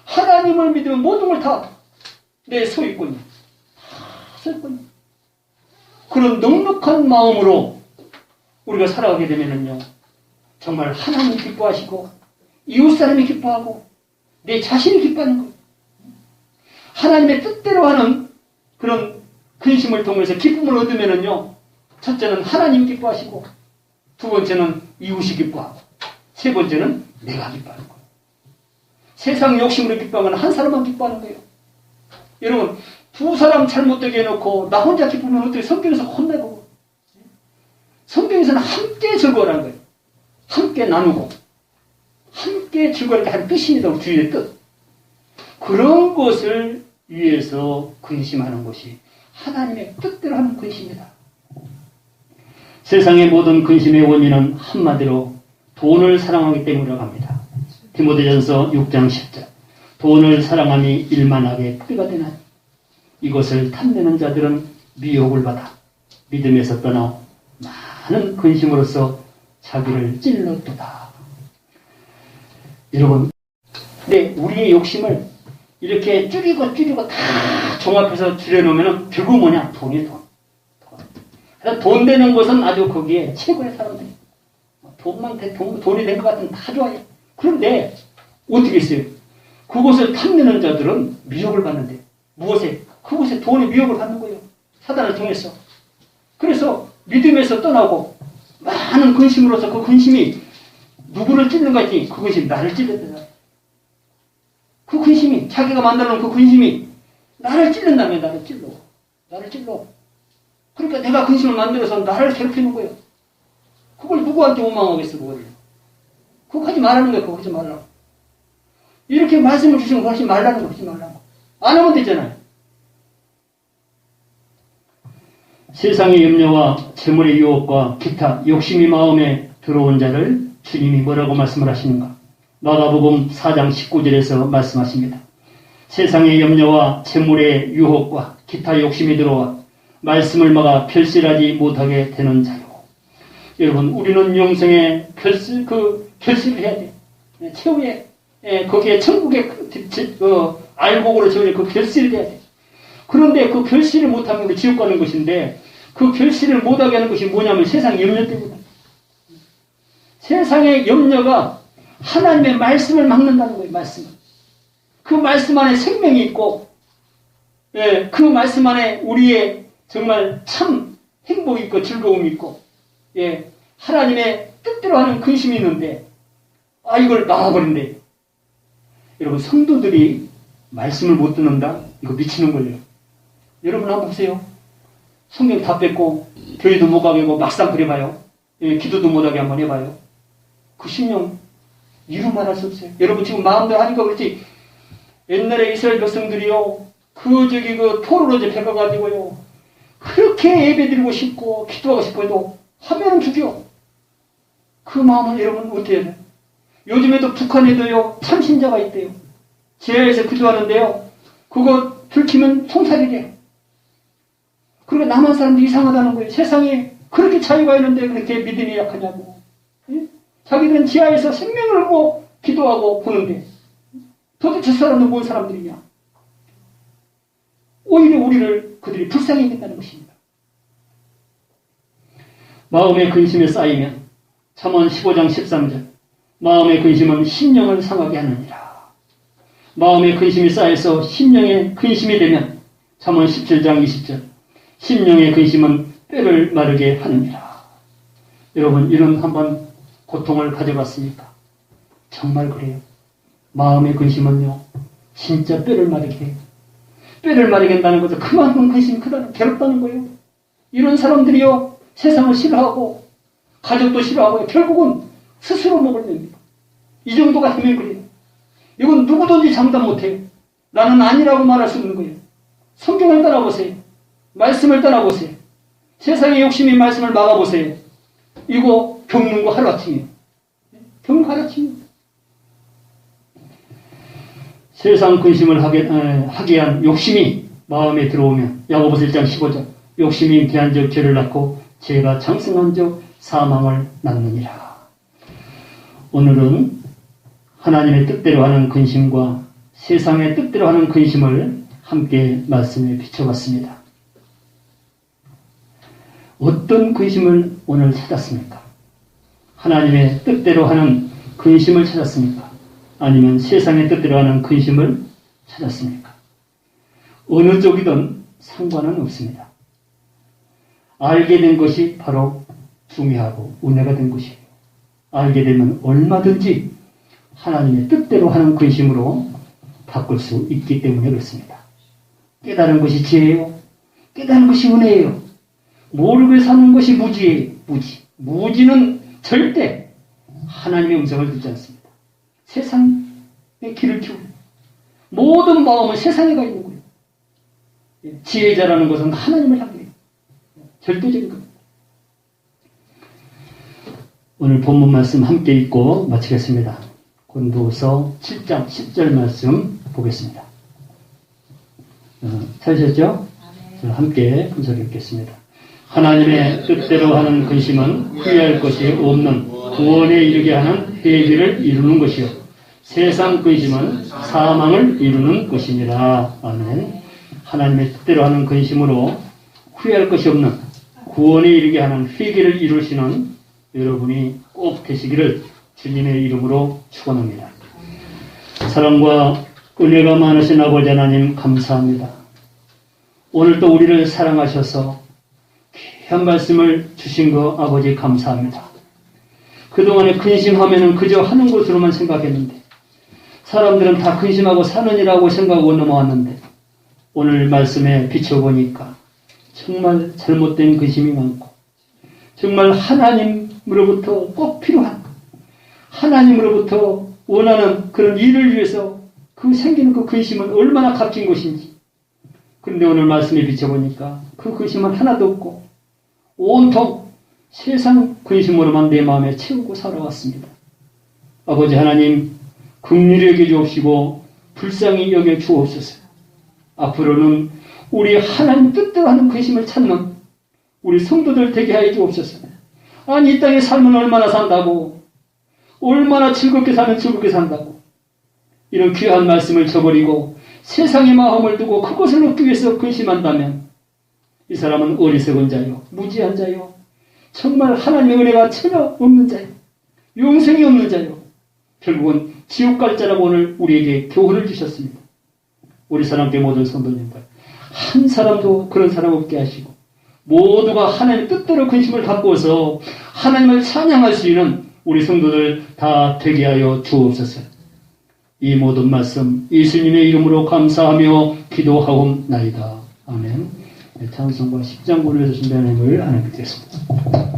하나님을 믿으면 모든 걸 다 내 소유권이야. 다 소유권이야. 그런 넉넉한 마음으로 우리가 살아가게 되면은요, 정말 하나님 기뻐하시고, 이웃 사람이 기뻐하고, 내 자신이 기뻐하는 거예요. 하나님의 뜻대로 하는 그런 근심을 통해서 기쁨을 얻으면은요, 첫째는 하나님 기뻐하시고, 두 번째는 이웃이 기뻐하고, 세 번째는 내가 기뻐하는 거예요. 세상 욕심으로 기뻐하면 한 사람만 기뻐하는 거예요. 여러분, 두 사람 잘못되게 해놓고 나 혼자 기쁘면 어떻게 성경에서 혼내고, 성경에서는 함께 즐거워라는 거예요. 함께 나누고 함께 즐거워하게 하는 뜻입니다. 우리 주의 뜻. 그런 것을 위해서 근심하는 것이 하나님의 뜻대로 하는 근심이다. 세상의 모든 근심의 원인은 한마디로 돈을 사랑하기 때문이라고 합니다. 디모데전서 6장 10절. 돈을 사랑함이 일만하게 뿌리가 되나니 이것을 탐내는 자들은 미혹을 받아 믿음에서 떠나 많은 근심으로써 자기를 찔렀도다. 여러분, 네, 우리의 욕심을 이렇게 줄이고 다 종합해서 줄여놓으면 결국 뭐냐? 돈이 돈. 그래서 돈 되는 것은 아주 거기에 최고의 사람들이. 돈이 된 것 같으면 다 좋아해. 그런데 어떻게 했어요? 그것을 탐내는 자들은 미혹을 받는데, 무엇에? 그것에 돈이 미혹을 받는 거예요. 사단을 통해서. 그래서 믿음에서 떠나고 많은 근심으로서 그 근심이 누구를 찔는가 했지? 그 근심이 나를 찔렀다. 그 근심이, 자기가 만들어놓은 그 근심이 나를 찔른다면 나를 찔러. 그러니까 내가 근심을 만들어서 나를 괴롭히는 거예요. 그걸 누구한테 원망하겠어, 그거를. 그거 하지 말라는 거예요, 그거 하지 말라고. 이렇게 말씀을 주시면 그거 하지 말라는 거, 하지 말라고. 안 하면 되잖아요. 세상의 염려와 재물의 유혹과 기타 욕심이 마음에 들어온 자를 주님이 뭐라고 말씀을 하시는가? 마가복음 4장 19절에서 말씀하십니다. 세상의 염려와 재물의 유혹과 기타 욕심이 들어와 말씀을 막아 결실하지 못하게 되는 자요. 여러분, 우리는 영생의 결실을 해야 돼. 최후에 거기에 천국의 알곡으로 저희 그 결실을 해야 돼. 그런데 그 결실을 못하면 우리 지옥 가는 것인데, 그 결실을 못하게 하는 것이 뭐냐면 세상 염려 때문에. 세상의 염려가 하나님의 말씀을 막는다는 거예요, 말씀을. 그 말씀 안에 생명이 있고, 그 말씀 안에 우리의 정말 참 행복이 있고 즐거움이 있고, 하나님의 뜻대로 하는 근심이 있는데, 이걸 막아버린대. 여러분, 성도들이 말씀을 못 듣는다? 이거 미치는 거예요. 여러분 한번 보세요. 성경 다 뺏고 교회도 못 가게 하고 막상 그래봐요. 기도도 못하게 한번 해봐요. 그 심령 이루 말할 수 없어요. 여러분 지금 마음대로 하니까 그렇지, 옛날에 이스라엘 백성들이요, 그 포로로 잡혀가가지고요, 그렇게 예배드리고 싶고 기도하고 싶어 해도 하면은 죽여. 그 마음은 여러분 어떻게 해야 돼요? 요즘에도 북한에도요 참신자가 있대요. 지하에서 기도하는데요, 그거 들키면 총살이래요. 그러니까 남한 사람들이 이상하다는 거예요. 세상에 그렇게 자유가 있는데 그렇게 믿음이 약하냐고. 자기들은 지하에서 생명을 걸고 기도하고 보는데 도대체 저 사람은 뭔 사람들이냐. 오히려 우리를 그들이 불쌍히 여긴다는 것입니다. 마음의 근심에 쌓이면 잠언 15장 13절, 마음의 근심은 심령을 상하게 하느니라. 마음의 근심이 쌓여서 심령의 근심이 되면 잠언 17장 20절, 심령의 근심은 뼈를 마르게 하느니라. 여러분, 이런 한번 고통을 가져봤습니까? 정말 그래요. 마음의 근심은요, 진짜 뼈를 마르게 해요. 뼈를 마르게 한다는 것은 그만큼 근심이 크다는, 괴롭다는 거예요. 이런 사람들이요, 세상을 싫어하고 가족도 싫어하고 결국은 스스로 목을 냅니다. 이 정도가 되면 그래요. 이건 누구든지 장담 못해요. 나는 아니라고 말할 수 없는 거예요. 성경을 따라보세요. 말씀을 따라보세요. 세상의 욕심이 말씀을 막아보세요. 이거 겪는 거 하루아침이에요. 겪는 거 하루아침이에요. 세상 근심을 하게 한 욕심이 마음에 들어오면 야고보서 1장 15절 욕심이 기한적 죄를 낳고 죄가 장성한적 사망을 낳느니라. 오늘은 하나님의 뜻대로 하는 근심과 세상의 뜻대로 하는 근심을 함께 말씀에 비춰봤습니다. 어떤 근심을 오늘 찾았습니까? 하나님의 뜻대로 하는 근심을 찾았습니까? 아니면 세상의 뜻대로 하는 근심을 찾았습니까? 어느 쪽이든 상관은 없습니다. 알게 된 것이 바로 중요하고 은혜가 된 것이에요. 알게 되면 얼마든지 하나님의 뜻대로 하는 근심으로 바꿀 수 있기 때문에 그렇습니다. 깨달은 것이 지혜예요. 깨달은 것이 은혜예요. 모르고 사는 것이 무지예요. 무지는 절대 하나님의 음성을 듣지 않습니다. 세상의 길을 키우고 모든 마음은 세상에 가 있는 거예요. 지혜자라는 것은 하나님을 향해요. 절대적인 겁니다. 오늘 본문 말씀 함께 읽고 마치겠습니다. 고린도후서 7장 10절 말씀 보겠습니다. 찾으셨죠? 함께 분석 읽겠습니다. 하나님의 뜻대로 하는 근심은 후회할 것이 없는 구원에 이르게 하는 회개를 이루는 것이요 세상 근심은 사망을 이루는 것이니라. 아멘. 하나님의 뜻대로 하는 근심으로 후회할 것이 없는 구원에 이르게 하는 회개를 이루시는 여러분이 꼭 되시기를 주님의 이름으로 축원합니다. 사랑과 은혜가 많으신 아버지 하나님 감사합니다. 오늘도 우리를 사랑하셔서 귀한 말씀을 주신 거 아버지 감사합니다. 그동안에 근심하면은 그저 하는 것으로만 생각했는데 사람들은 다 근심하고 사느니라고 생각하고 넘어왔는데 오늘 말씀에 비춰보니까 정말 잘못된 근심이 많고 정말 하나님으로부터 꼭 필요한 하나님으로부터 원하는 그런 일을 위해서 그 생기는 그 근심은 얼마나 값진 것인지. 그런데 오늘 말씀에 비춰보니까 그 근심은 하나도 없고 온통 세상 근심으로만 내 마음에 채우고 살아왔습니다. 아버지 하나님 긍휼히 여겨 주옵시고 불쌍히 여겨 주옵소서. 앞으로는 우리 하나님 뜻대로 하는 근심을 찾는 우리 성도들 되게 하여 주옵소서. 아니 이 땅의 삶은 얼마나 산다고 얼마나 즐겁게 산다고 이런 귀한 말씀을 저버리고 세상의 마음을 두고 그것을 얻기 위해서 근심한다면 이 사람은 어리석은 자요 무지한 자요 정말 하나님의 은혜가 전혀 없는 자요 영생이 없는 자요 결국은 지옥 갈 자라고 오늘 우리에게 교훈을 주셨습니다. 우리 사랑교회 모든 성도님들 한 사람도 그런 사람 없게 하시고 모두가 하나님의 뜻대로 근심을 바꾸어서 하나님을 찬양할 수 있는 우리 성도들 다 되게 하여 주옵소서. 이 모든 말씀 예수님의 이름으로 감사하며 기도하옵나이다. 아멘. 찬송가 10장 구를 준비한 힘을 하나님께 드리겠습니다.